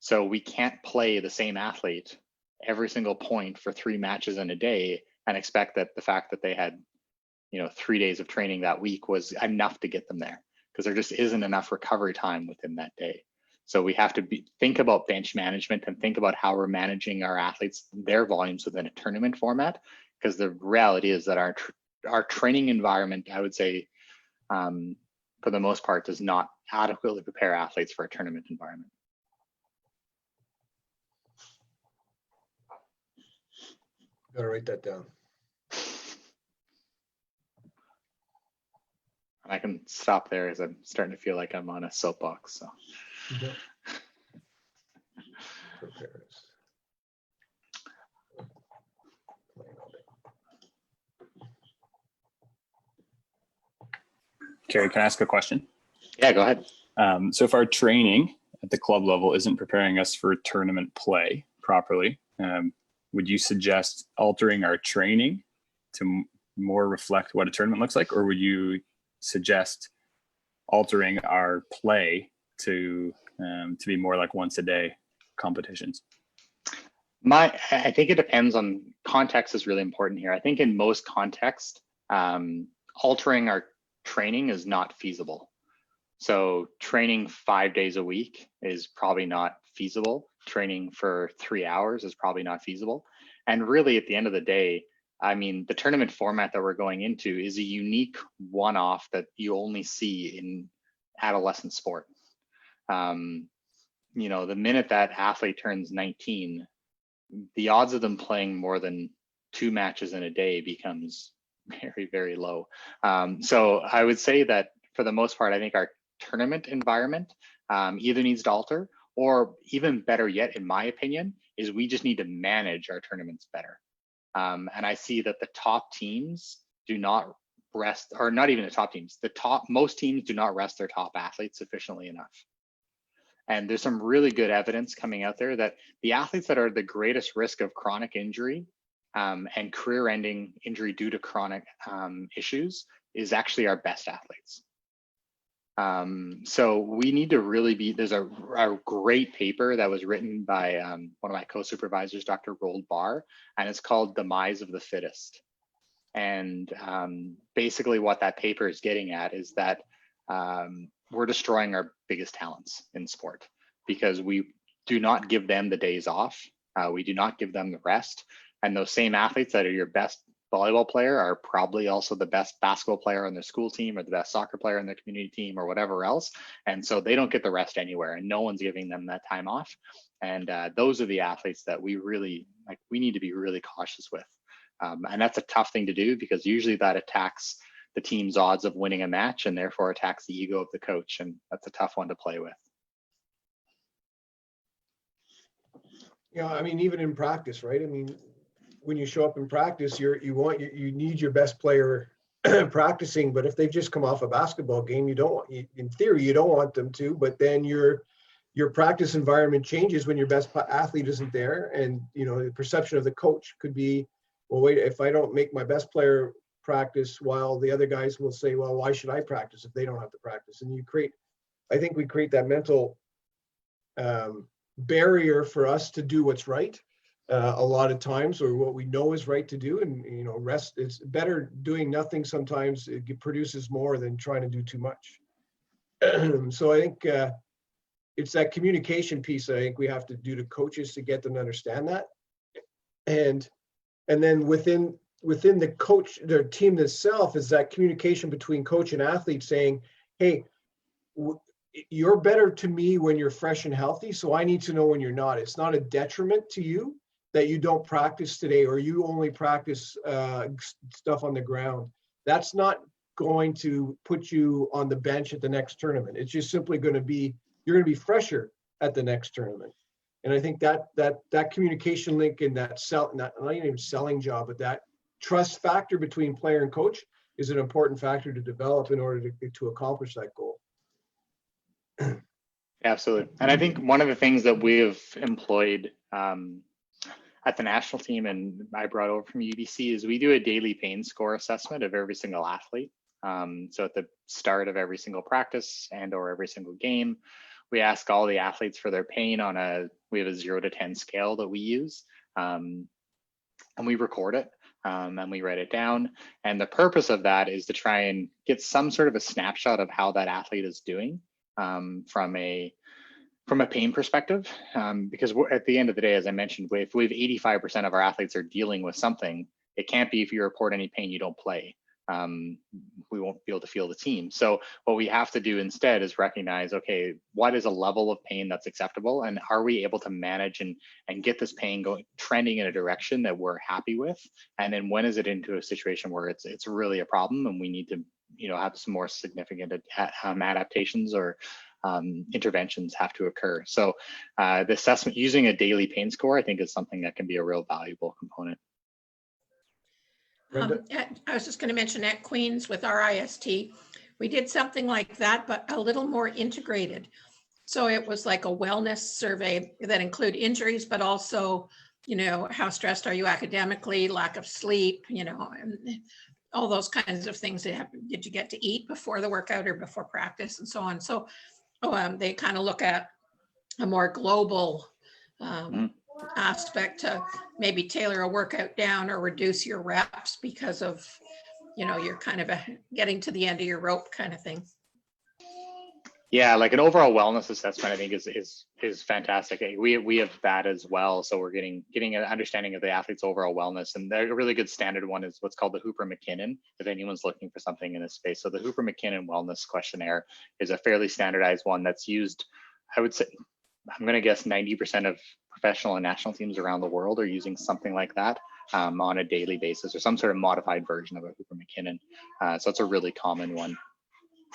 So we can't play the same athlete every single point for 3 matches in a day and expect that the fact that they had, 3 days of training that week was enough to get them there, because there just isn't enough recovery time within that day. So we have to think about bench management and think about how we're managing our athletes, their volumes within a tournament format, because the reality is that our training environment, I would say, for the most part, does not adequately prepare athletes for a tournament environment. Gotta write that down. I can stop there as I'm starting to feel like I'm on a soapbox. So. Yeah. Prepares. Kerry, can I ask a question? Yeah, go ahead. So if our training at the club level isn't preparing us for tournament play properly, would you suggest altering our training to more reflect what a tournament looks like, or would you suggest altering our play to be more like once a day competitions? I think it depends on context is really important here. I think in most context, altering our training is not feasible. So training 5 days a week is probably not feasible. Training for 3 hours is probably not feasible. And really at the end of the day, I mean, the tournament format that we're going into is a unique one-off that you only see in adolescent sport. The minute that athlete turns 19, the odds of them playing more than 2 matches in a day becomes very, very low. So I would say that for the most part, I think our tournament environment either needs to alter, or even better yet, in my opinion, is we just need to manage our tournaments better. And I see that the top teams do not rest, or not even the top teams, most teams do not rest their top athletes sufficiently enough. And there's some really good evidence coming out there that the athletes that are the greatest risk of chronic injury and career-ending injury due to chronic issues is actually our best athletes. So we need to really there's a great paper that was written by one of my co-supervisors, Dr. Roald Barr, and it's called Demise of the Fittest. And basically what that paper is getting at is that we're destroying our biggest talents in sport because we do not give them the days off. We do not give them the rest. And those same athletes that are your best volleyball player are probably also the best basketball player on their school team or the best soccer player on their community team or whatever else. And so they don't get the rest anywhere and no one's giving them that time off. And those are the athletes that we need to be really cautious with. And that's a tough thing to do because usually that attacks the team's odds of winning a match and therefore attacks the ego of the coach. And that's a tough one to play with. I mean, even in practice, right? I mean, when you show up in practice, you need your best player practicing, but if they've just come off a basketball game, in theory, you don't want them to, but then your practice environment changes when your best athlete isn't there. And, the perception of the coach could be, well, wait, if I don't make my best player practice, while the other guys will say, well, why should I practice if they don't have to practice? And I think we create that mental barrier for us to do what's right. A lot of times, or what we know is right to do, and rest. It's better doing nothing sometimes. It produces more than trying to do too much. So I think it's that communication piece. I think we have to do to coaches to get them to understand that, and then within the coach, their team itself, is that communication between coach and athlete saying, "Hey, you're better to me when you're fresh and healthy, so I need to know when you're not. It's not a detriment to you that you don't practice today or you only practice stuff on the ground. That's not going to put you on the bench at the next tournament. It's just simply going to be, you're going to be fresher at the next tournament." And I think that communication link and that not even selling job, but that trust factor between player and coach is an important factor to develop in order to accomplish that goal. Absolutely. And I think one of the things that we've employed at the national team, and I brought over from UBC, is we do a daily pain score assessment of every single athlete. So at the start of every single practice and or every single game, we ask all the athletes for their pain we have a 0 to 10 scale that we use. And we record it and we write it down. And the purpose of that is to try and get some sort of a snapshot of how that athlete is doing from a pain perspective. Because at the end of the day, as I mentioned, if we have 85% of our athletes are dealing with something, it can't be if you report any pain, you don't play. We won't be able to feel the team. So what we have to do instead is recognize, okay, what is a level of pain that's acceptable? And are we able to manage and get this pain trending in a direction that we're happy with? And then when is it into a situation where it's really a problem and we need to, have some more significant adaptations or interventions have to occur. So the assessment using a daily pain score, I think, is something that can be a real valuable component. I was just going to mention at Queens with our IST, we did something like that, but a little more integrated. So it was like a wellness survey that include injuries, but also, how stressed are you academically, lack of sleep, and all those kinds of things. Did you get to eat before the workout or before practice and so on? So they kind of look at a more global aspect to maybe tailor a workout down or reduce your reps because of, you're kind of getting to the end of your rope kind of thing. Yeah, like an overall wellness assessment, I think is fantastic. We have that as well. So we're getting an understanding of the athlete's overall wellness. And a really good standard one is what's called the Hooper-McKinnon, if anyone's looking for something in this space. So the Hooper-McKinnon Wellness Questionnaire is a fairly standardized one that's used, I would say, I'm going to guess 90% of professional and national teams around the world are using something like that on a daily basis, or some sort of modified version of a Hooper-McKinnon. So it's a really common one.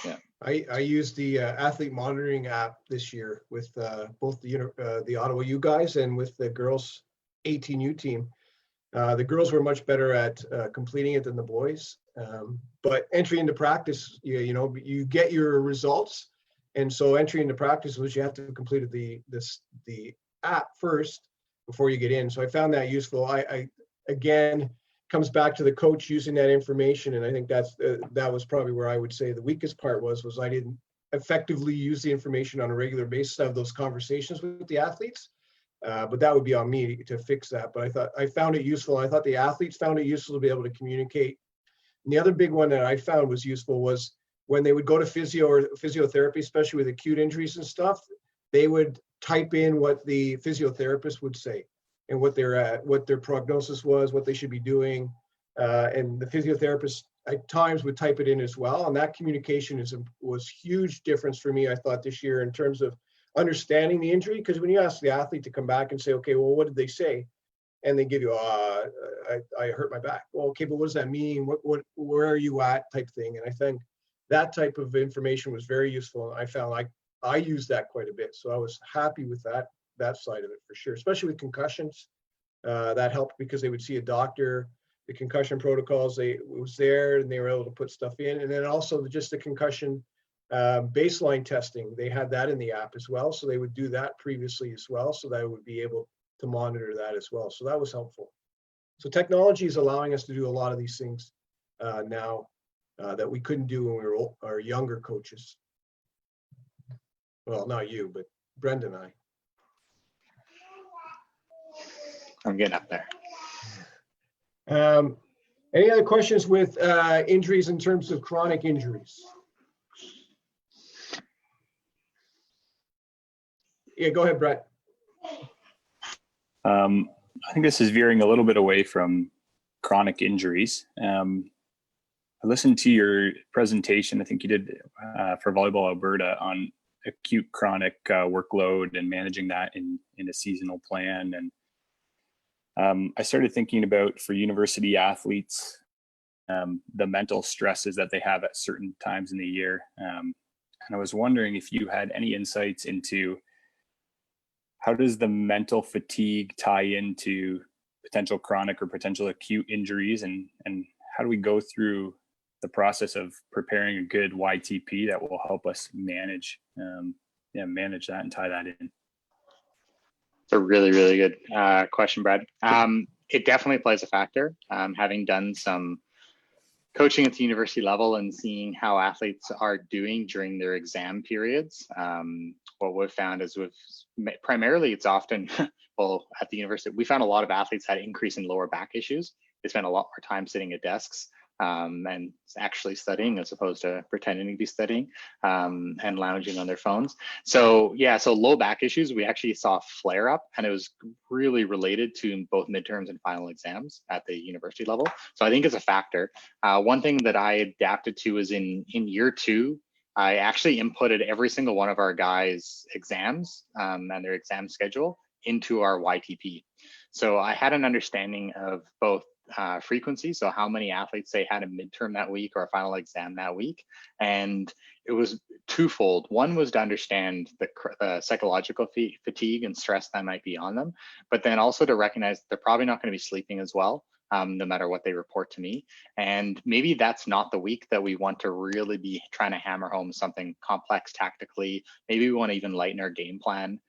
Yeah. I used the athlete monitoring app this year with both the Ottawa U guys and with the girls 18U team. The girls were much better at completing it than the boys. But entry into practice, you get your results. And so entry into practice was you have to have completed the app first before you get in. So I found that useful. I again, comes back to the coach using that information. And I think that was probably where I would say the weakest part was I didn't effectively use the information on a regular basis, have those conversations with the athletes. But that would be on me to fix that. But I found it useful. I thought the athletes found it useful to be able to communicate. And the other big one that I found was useful was when they would go to physio or physiotherapy, especially with acute injuries and stuff, they would type in what the physiotherapist would say and what their prognosis was, what they should be doing. And the physiotherapist at times would type it in as well. And that communication was huge difference for me, I thought, this year in terms of understanding the injury. Because when you ask the athlete to come back and say, okay, well, what did they say? And they give you, I hurt my back. Well, okay, but what does that mean? Where are you at type thing? And I think that type of information was very useful. And I found I used that quite a bit. So I was happy with that side of it for sure, especially with concussions. That helped because they would see a doctor, the concussion protocols, it was there and they were able to put stuff in. And then also just the concussion baseline testing, they had that in the app as well. So they would do that previously as well. So that I would be able to monitor that as well. So that was helpful. So technology is allowing us to do a lot of these things now that we couldn't do when we were our younger coaches. Well, not you, but Brendan and I. I'm getting up there. Any other questions with injuries in terms of chronic injuries? Yeah, go ahead, Brett. I think this is veering a little bit away from chronic injuries. I listened to your presentation, I think you did for Volleyball Alberta, on acute chronic workload and managing that in a seasonal plan. And I started thinking about, for university athletes, the mental stresses that they have at certain times in the year. And I was wondering if you had any insights into how does the mental fatigue tie into potential chronic or potential acute injuries, and how do we go through the process of preparing a good YTP that will help us manage manage that and tie that in. It's a really, really good question, Brad. It definitely plays a factor. Having done some coaching at the university level and seeing how athletes are doing during their exam periods, what we've found is primarily it's often, well, at the university, we found a lot of athletes had increase in lower back issues. They spend a lot more time sitting at desks and actually studying as opposed to pretending to be studying and lounging on their phones. So yeah, so low back issues, we actually saw flare up, and it was really related to both midterms and final exams at the university level. So I think it's a factor. One thing that I adapted to is in year 2, I actually inputted every single one of our guys' exams and their exam schedule into our YTP. So I had an understanding of both frequency, so how many athletes they had a midterm that week or a final exam that week, and it was twofold. One was to understand the psychological fatigue and stress that might be on them, but then also to recognize that they're probably not going to be sleeping as well, no matter what they report to me. And maybe that's not the week that we want to really be trying to hammer home something complex tactically. Maybe we want to even lighten our game plan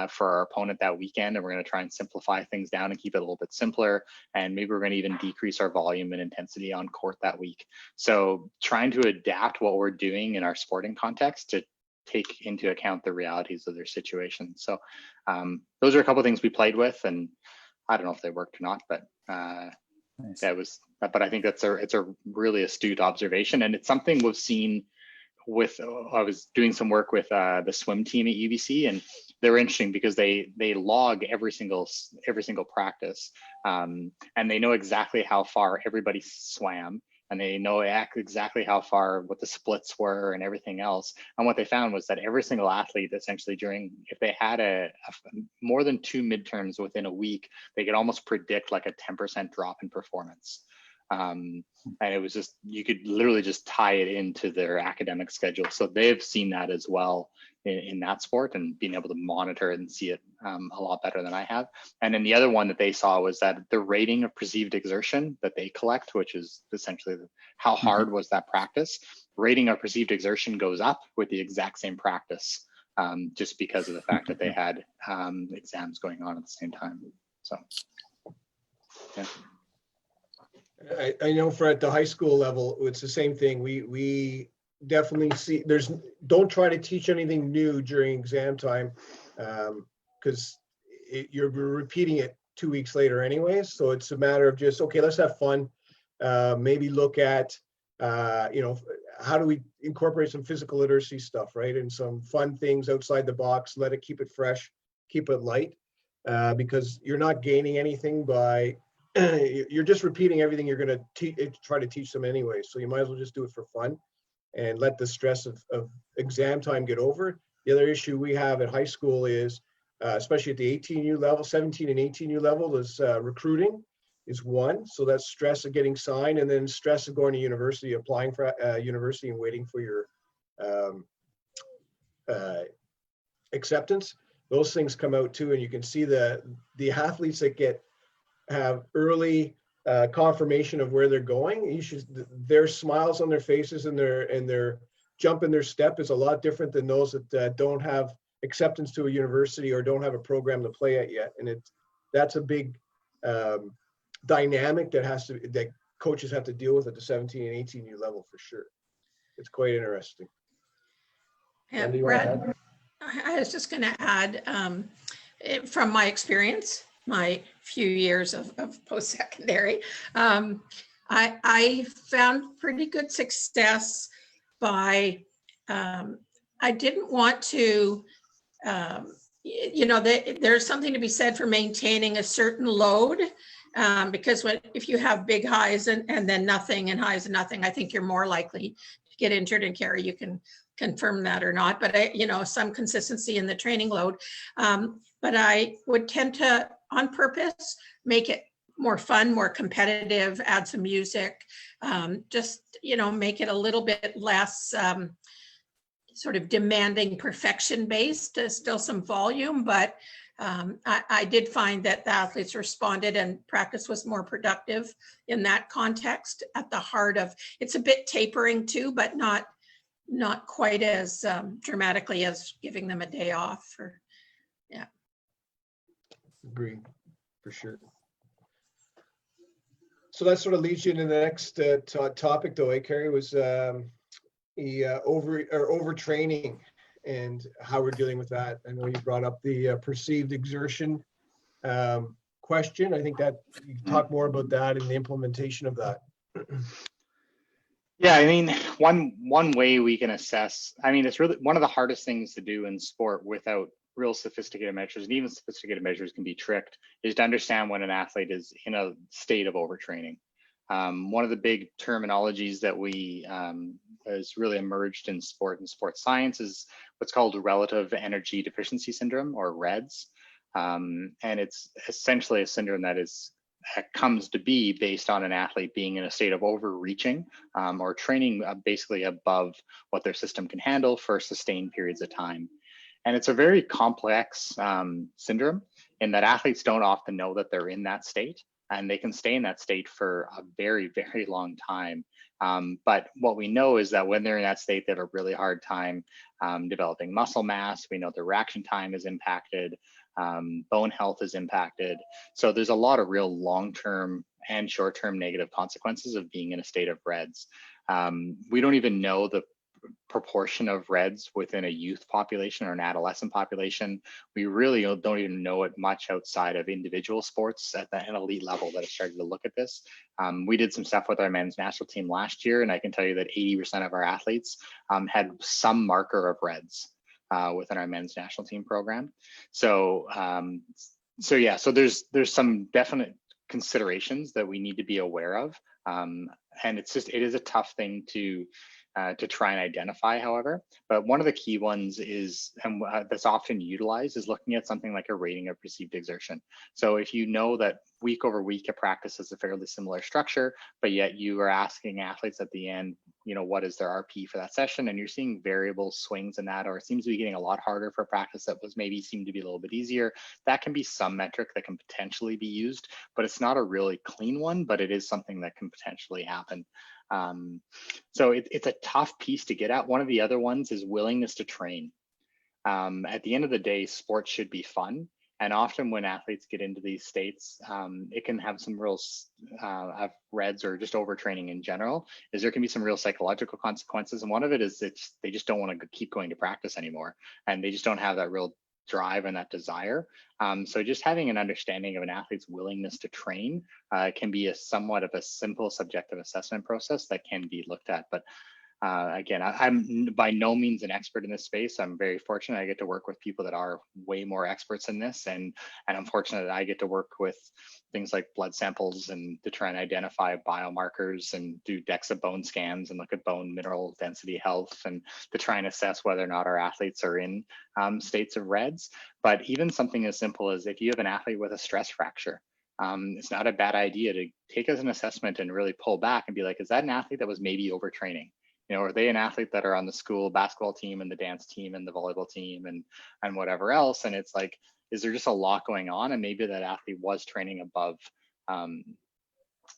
for our opponent that weekend, and we're going to try and simplify things down and keep it a little bit simpler, and maybe we're going to even decrease our volume and intensity on court that week. So trying to adapt what we're doing in our sporting context to take into account the realities of their situation. So those are a couple of things we played with, and I don't know if they worked or not, but Nice. that was, but I think it's a really astute observation, and it's something we've seen with, I was doing some work with the swim team at UBC, and they're interesting because they log every single practice, and they know exactly how far everybody swam, and they know exactly how far, what the splits were and everything else. And what they found was that every single athlete essentially if they had more than 2 midterms within a week, they could almost predict like a 10% drop in performance. And it was just, you could literally just tie it into their academic schedule. So they've seen that as well in that sport, and being able to monitor it and see it a lot better than I have. And then the other one that they saw was that the rating of perceived exertion that they collect, which is essentially how hard was that practice, rating of perceived exertion goes up with the exact same practice, just because of the fact that they had exams going on at the same time. So, yeah. I know for at the high school level, it's the same thing. We definitely see don't try to teach anything new during exam time, because you're repeating it 2 weeks later anyways. So it's a matter of just, okay, let's have fun. Maybe look at, how do we incorporate some physical literacy stuff, right? And some fun things outside the box, keep it fresh, keep it light, because you're not gaining anything by, you're just repeating everything you're going to try to teach them anyway. So you might as well just do it for fun and let the stress of exam time get over. The other issue we have at high school is, especially at the 18U level, 17 and 18U level, is recruiting is one. So that's stress of getting signed, and then stress of going to university, applying for university and waiting for your acceptance. Those things come out too, and you can see the athletes that have early confirmation of where they're going. Their smiles on their faces and their jump in their step is a lot different than those that don't have acceptance to a university or don't have a program to play at yet. And that's a big dynamic that coaches have to deal with at the 17 and 18U level for sure. It's quite interesting. Yeah, Brad, I was just going to add, from my experience, my few years of post-secondary, I found pretty good success by, I didn't want to, there's something to be said for maintaining a certain load, because if you have big highs and then nothing and highs and nothing, I think you're more likely to get injured. And Kerry, you can confirm that or not, but some consistency in the training load. But I would tend to, on purpose, make it more fun, more competitive, add some music, just, make it a little bit less sort of demanding perfection based, still some volume, but I did find that the athletes responded and practice was more productive in that context at the heart of, it's a bit tapering too, but not quite as dramatically as giving them a day off. Or, yeah. Agree, for sure. So that sort of leads you into the next topic, though, Kerry, was the overtraining and how we're dealing with that. I know you brought up the perceived exertion question. I think that you can talk more about that and the implementation of that. Yeah, I mean, one way we can assess, I mean, it's really one of the hardest things to do in sport without real sophisticated measures, and even sophisticated measures can be tricked, is to understand when an athlete is in a state of overtraining. One of the big terminologies that we has really emerged in sport and sports science is what's called relative energy deficiency syndrome, or REDS. And it's essentially a syndrome that comes to be based on an athlete being in a state of overreaching or training basically above what their system can handle for sustained periods of time. And it's a very complex syndrome in that athletes don't often know that they're in that state, and they can stay in that state for a very, very long time. But what we know is that when they're in that state, they have a really hard time developing muscle mass. We know their reaction time is impacted, bone health is impacted. So there's a lot of real long-term and short-term negative consequences of being in a state of REDS. We don't even know the proportion of REDS within a youth population or an adolescent population. We really don't even know it much outside of individual sports at an elite level that have started to look at this. We did some stuff with our men's national team last year, and I can tell you that 80% of our athletes had some marker of REDS within our men's national team program. So there's some definite considerations that we need to be aware of, and it is a tough thing to try and identify, however. But one of the key ones is, and that's often utilized, is looking at something like a rating of perceived exertion. So if you know that week over week a practice is a fairly similar structure, but yet you are asking athletes at the end, what is their RP for that session, and you're seeing variable swings in that, or it seems to be getting a lot harder for practice that was maybe seemed to be a little bit easier, that can be some metric that can potentially be used, but it's not a really clean one, but it is something that can potentially happen. So it's a tough piece to get at. One of the other ones is willingness to train. At the end of the day, sports should be fun. And often when athletes get into these states, it can have some real have REDS or just overtraining in general, is there can be some real psychological consequences. And one of it is they just don't want to keep going to practice anymore. And they just don't have that real drive and that desire. So just having an understanding of an athlete's willingness to train can be somewhat of a simple subjective assessment process that can be looked at. But again, I'm by no means an expert in this space. I'm very fortunate I get to work with people that are way more experts in this, and I'm fortunate that I get to work with things like blood samples and to try and identify biomarkers and do DEXA bone scans and look at bone mineral density health, and to try and assess whether or not our athletes are in states of REDS. But even something as simple as if you have an athlete with a stress fracture, it's not a bad idea to take as an assessment and really pull back and be like, is that an athlete that was maybe overtraining? Are they an athlete that are on the school basketball team and the dance team and the volleyball team and whatever else? And it's like, is there just a lot going on? And maybe that athlete was training above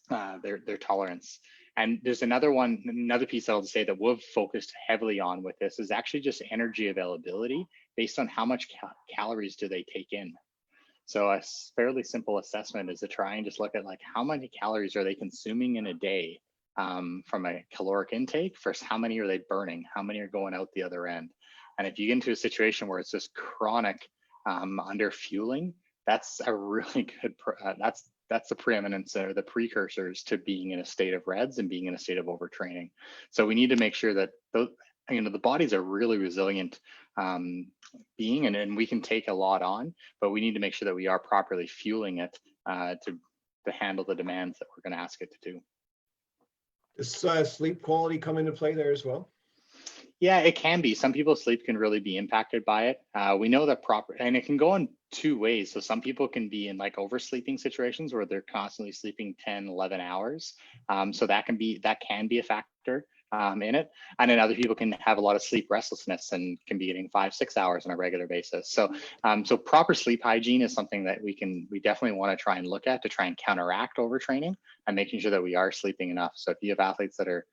their tolerance. And there's another piece I'll say that we've focused heavily on with this is actually just energy availability based on how much calories do they take in. So a fairly simple assessment is to try and just look at like how many calories are they consuming in a day from a caloric intake versus how many are they burning, how many are going out the other end. And if you get into a situation where it's just chronic under fueling, that's a really good, that's the preeminence or the precursors to being in a state of REDS and being in a state of overtraining. So we need to make sure that those, the body's a really resilient being, and we can take a lot on, but we need to make sure that we are properly fueling it to handle the demands that we're going to ask it to do. Does sleep quality come into play there as well? Yeah, it can be. Some people's sleep can really be impacted by it. We know that and it can go in two ways. So some people can be in like oversleeping situations where they're constantly sleeping 10, 11 hours. So that can be a factor. in it. And then other people can have a lot of sleep restlessness and can be getting 5-6 hours on a regular basis. So so proper sleep hygiene is something that we definitely want to try and look at to try and counteract overtraining and making sure that we are sleeping enough. So if you have athletes that are,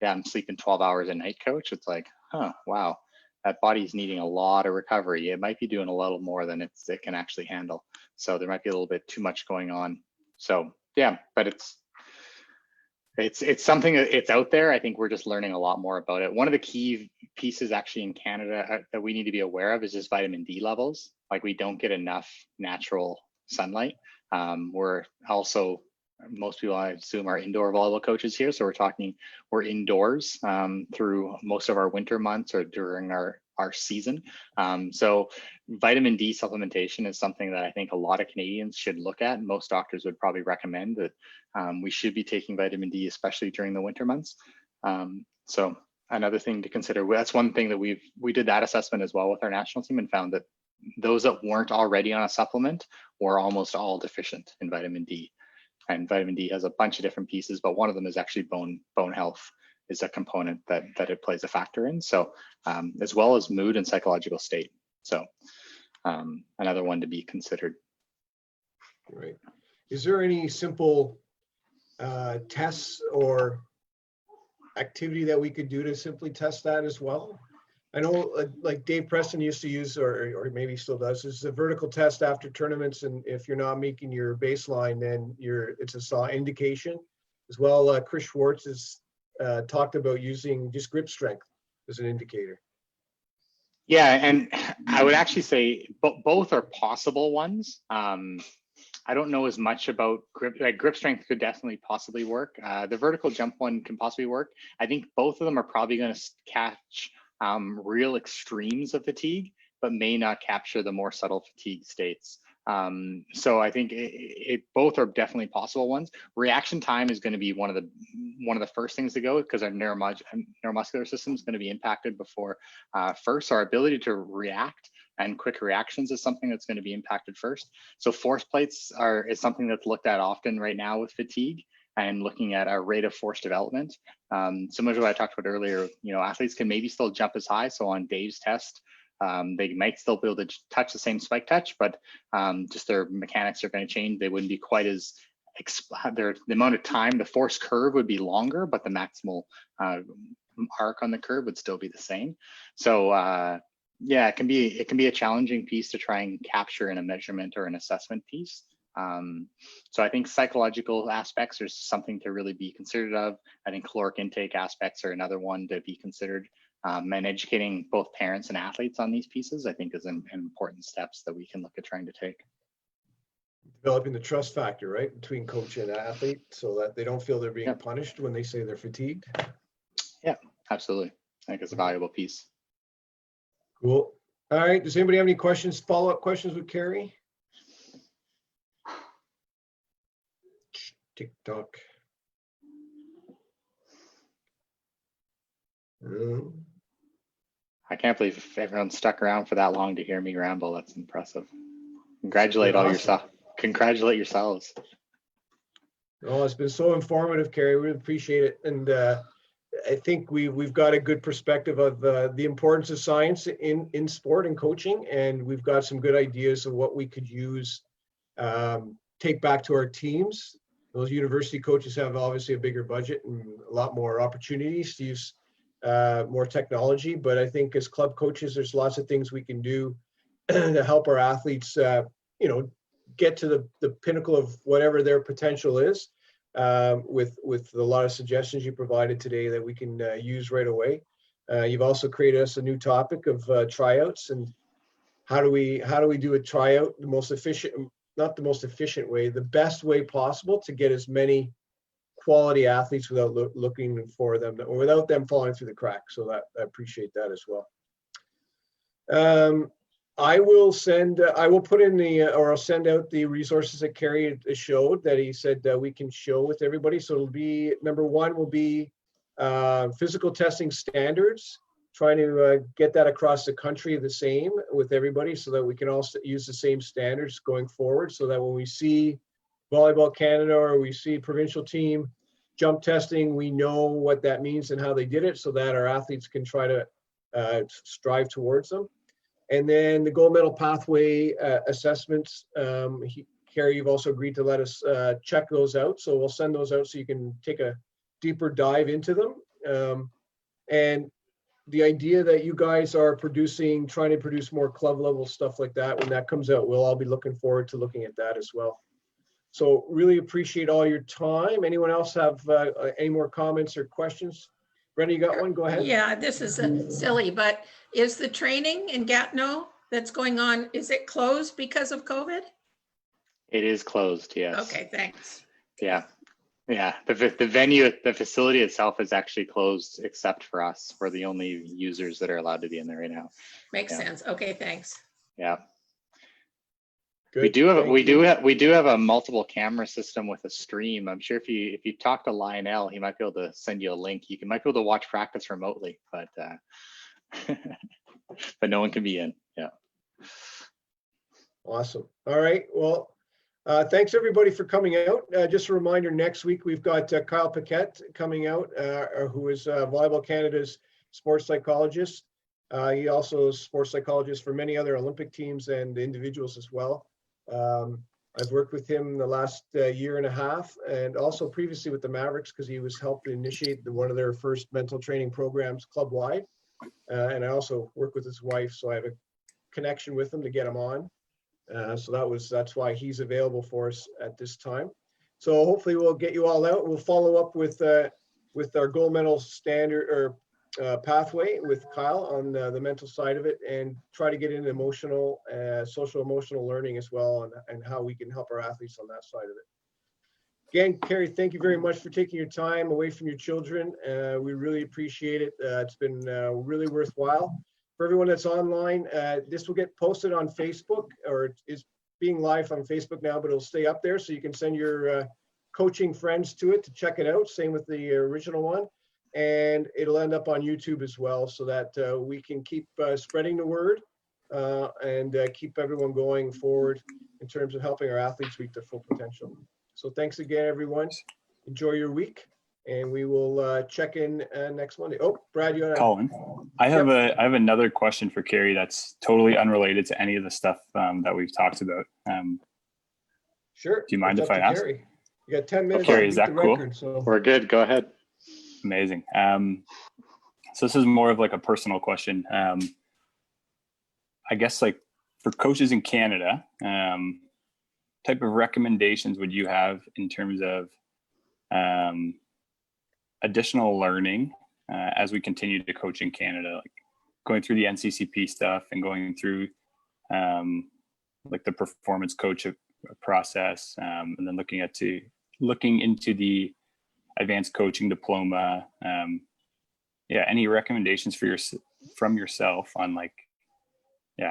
yeah, I'm sleeping 12 hours a night, coach, it's like, huh, wow, that body's needing a lot of recovery. It might be doing a little more than it can actually handle. So there might be a little bit too much going on. So yeah, but it's something that it's out there. I think we're just learning a lot more about it. One of the key pieces actually in Canada that we need to be aware of is just vitamin D levels. Like, we don't get enough natural sunlight. We're also, most people I assume are indoor volleyball coaches here. So we're indoors through most of our winter months or during our season. So vitamin D supplementation is something that I think a lot of Canadians should look at. Most doctors would probably recommend that we should be taking vitamin D, especially during the winter months. So another thing to consider, that's one thing that we did that assessment as well with our national team and found that those that weren't already on a supplement were almost all deficient in vitamin D. And vitamin D has a bunch of different pieces, but one of them is actually bone health is a component that it plays a factor in. So as well as mood and psychological state. So another one to be considered. Right. Is there any simple tests or activity that we could do to simply test that as well? I know like Dave Preston used to use, or maybe still does, is a vertical test after tournaments. And if you're not making your baseline, then it's a saw indication as well. Chris Schwartz has talked about using just grip strength as an indicator. Yeah, and I would actually say both are possible ones. I don't know as much about grip. Like, grip strength could definitely possibly work. The vertical jump one can possibly work. I think both of them are probably going to catch real extremes of fatigue, but may not capture the more subtle fatigue states. So I think both are definitely possible ones. Reaction time is going to be one of the first things to go, because our neuromuscular system is going to be impacted before first. Our ability to react and quick reactions is something that's going to be impacted first. So force plates is something that's looked at often right now with fatigue, and looking at our rate of force development. Similar to what I talked about earlier, athletes can maybe still jump as high. So on Dave's test, they might still be able to touch the same spike touch, but just their mechanics are going to change. They wouldn't be quite as, the amount of time, the force curve would be longer, but the maximal arc on the curve would still be the same. So yeah, it can be a challenging piece to try and capture in a measurement or an assessment piece. So I think psychological aspects are something to really be considered of. I think caloric intake aspects are another one to be considered. And educating both parents and athletes on these pieces, I think, is an important steps that we can look at trying to take. Developing the trust factor, right, between coach and athlete, so that they don't feel they're being punished when they say they're fatigued. Yeah, absolutely. I think it's a valuable piece. Cool. All right. Does anybody have any questions, follow-up questions with Kerry? TikTok. I can't believe everyone stuck around for that long to hear me ramble. That's impressive. Congratulate yourselves. Oh, it's been so informative, Kerry. We appreciate it. And I think we've got a good perspective of the importance of science in sport and coaching. And we've got some good ideas of what we could use, take back to our teams. Those university coaches have obviously a bigger budget and a lot more opportunities to use more technology. But I think as club coaches, there's lots of things we can do to help our athletes, get to the pinnacle of whatever their potential is, with a lot of suggestions you provided today that we can use right away. You've also created us a new topic of tryouts, and how do we do a tryout the most efficient, not the most efficient way, the best way possible to get as many quality athletes without looking for them, or without them falling through the cracks. So that I appreciate that as well. I will put in I'll send out the resources that Kerry showed that he said we can show with everybody. So it'll be, number one will be physical testing standards, trying to get that across the country the same with everybody, so that we can also use the same standards going forward, so that when we see Volleyball Canada or we see provincial team jump testing, we know what that means and how they did it so that our athletes can try to strive towards them. And then the gold medal pathway assessments, Kerry, you've also agreed to let us check those out. So we'll send those out so you can take a deeper dive into them. And the idea that you guys are trying to produce more club level stuff like that, when that comes out, we'll all be looking forward to looking at that as well. So really appreciate all your time. Anyone else have any more comments or questions? Brenda, you got one? Go ahead. Yeah, this is silly, but is the training in Gatineau that's going on, is it closed because of COVID? It is closed, yes. Okay, thanks. Yeah. Yeah, the venue, the facility itself is actually closed except for us. We're the only users that are allowed to be in there right now. Makes sense. Okay, thanks. Yeah. Good. We do have a multiple camera system with a stream. I'm sure if you talk to Lionel, he might be able to send you a link. You might be able to watch practice remotely, but but no one can be in. Yeah. Awesome. All right. Well, thanks everybody for coming out. Just a reminder, next week we've got Kyle Paquette coming out, who is Volleyball Canada's sports psychologist. He also is sports psychologist for many other Olympic teams and individuals as well. I've worked with him the last year and a half, and also previously with the Mavericks because he was helped initiate one of their first mental training programs club-wide. And I also work with his wife, so I have a connection with him to get him on. So that's why he's available for us at this time. So hopefully we'll get you all out. We'll follow up with our gold medal standard or pathway with Kyle on the mental side of it, and try to get into emotional, social emotional learning as well, and how we can help our athletes on that side of it. Again, Kerry, thank you very much for taking your time away from your children. We really appreciate it. It's been really worthwhile. For everyone that's online, this will get posted on Facebook, or is being live on Facebook now, but it'll stay up there so you can send your coaching friends to it to check it out. Same with the original one. And it'll end up on YouTube as well, so that we can keep spreading the word and keep everyone going forward in terms of helping our athletes reach their full potential. So thanks again, everyone. Enjoy your week. And we will check in next Monday. Oh, Brad, you want to? Colin, I have another question for Kerry that's totally unrelated to any of the stuff that we've talked about. Sure. Do you mind if I ask? Kerry. You got 10 minutes. Kerry, is that cool? So. We're good. Go ahead. Amazing. So this is more of like a personal question. I guess like for coaches in Canada, type of recommendations would you have in terms of additional learning as we continue to coach in Canada, like going through the NCCP stuff and going through like the performance coach process, and then looking into the advanced coaching diploma. Any recommendations from yourself on like,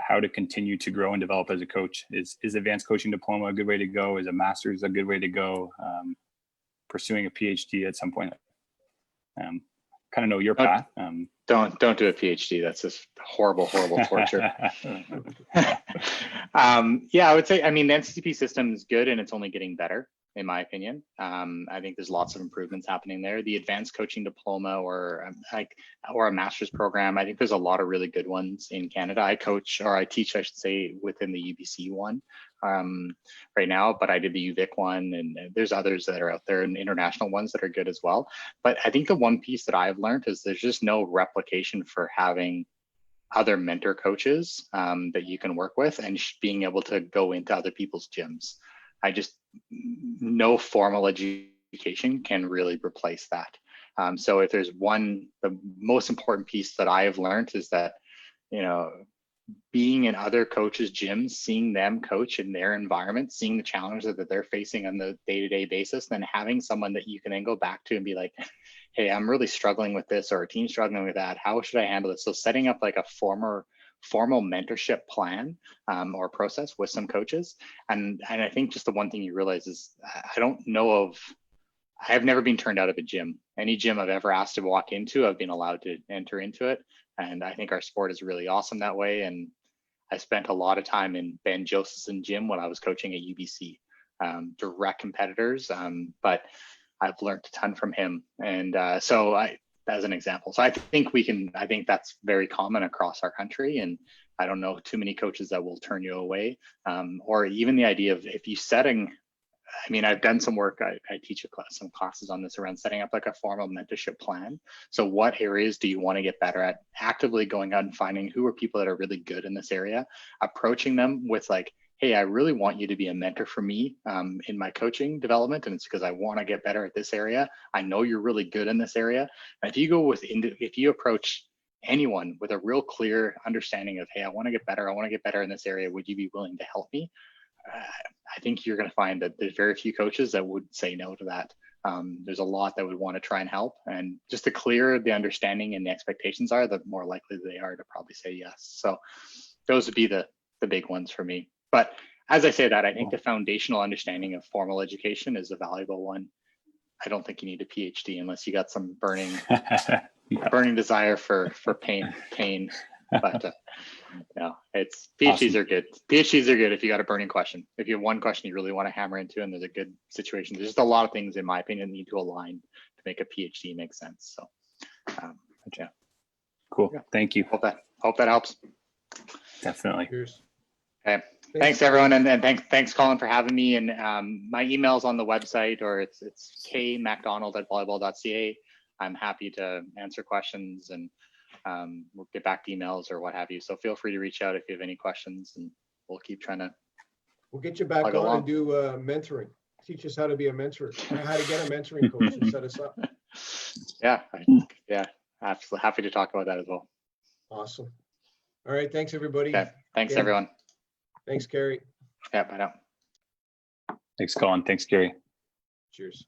how to continue to grow and develop as a coach? Is advanced coaching diploma a good way to go? Is a master's a good way to go? Pursuing a PhD at some point? Kind of know your path. Don't do a PhD. That's just horrible torture. I would say, I mean, the NCCP system is good and it's only getting better, in my opinion. I think there's lots of improvements happening there. The advanced coaching diploma or a master's program, I think there's a lot of really good ones in Canada. I teach, I should say, within the UBC one right now, but I did the UVic one, and there's others that are out there and international ones that are good as well. But I think the one piece that I've learned is there's just no replication for having other mentor coaches that you can work with and being able to go into other people's gyms. No formal education can really replace that. So if there's the most important piece that I have learned is that, being in other coaches' gyms, seeing them coach in their environment, seeing the challenges that they're facing on the day-to-day basis, then having someone that you can then go back to and be like, hey, I'm really struggling with this, or our team's struggling with that. How should I handle this? So setting up like a formal mentorship plan or process with some coaches. And I think just the one thing you realize is I have never been turned out of a gym. Any gym I've ever asked to walk into, I've been allowed to enter into it. And I think our sport is really awesome that way. And I spent a lot of time in Ben Josephson gym when I was coaching at UBC, direct competitors. But I've learned a ton from him. And so as an example, so I think that's very common across our country. And I don't know too many coaches that will turn you away, or even the idea of if you setting, I mean, I've done some work, I teach some classes on this around setting up like a formal mentorship plan. So what areas do you want to get better at? Actively going out and finding who are people that are really good in this area, approaching them with like, hey, I really want you to be a mentor for me in my coaching development. And it's because I want to get better at this area. I know you're really good in this area. And if you approach anyone with a real clear understanding of, hey, I want to get better in this area. Would you be willing to help me? I think you're going to find that there's very few coaches that would say no to that. There's a lot that would want to try and help. And just the clearer the understanding and the expectations are, the more likely they are to probably say yes. So those would be the big ones for me. But as I say that, I think the foundational understanding of formal education is a valuable one. I don't think you need a PhD unless you got some burning desire for pain. But no, it's PhDs Awesome. are good. PhDs are good if you got a burning question. If you have one question you really want to hammer into, and there's a good situation, there's just a lot of things, in my opinion, that need to align to make a PhD make sense. So, yeah. Cool. Yeah. Thank you. Hope that helps. Definitely. Cheers. Okay. Thanks everyone, and thanks Colin for having me. And my email's on the website, or it's kmacdonald@volleyball.ca. I'm happy to answer questions, and we'll get back to emails or what have you. So feel free to reach out if you have any questions, and we'll keep trying to. We'll get you back plug on along. and do mentoring. Teach us how to be a mentor, how to get a mentoring coach and set us up. Yeah, absolutely happy to talk about that as well. Awesome. All right. Thanks, everybody. Okay. Thanks, Yeah. everyone. Thanks, Kerry. Yeah, bye now. Thanks, Colin. Thanks, Gary. Cheers.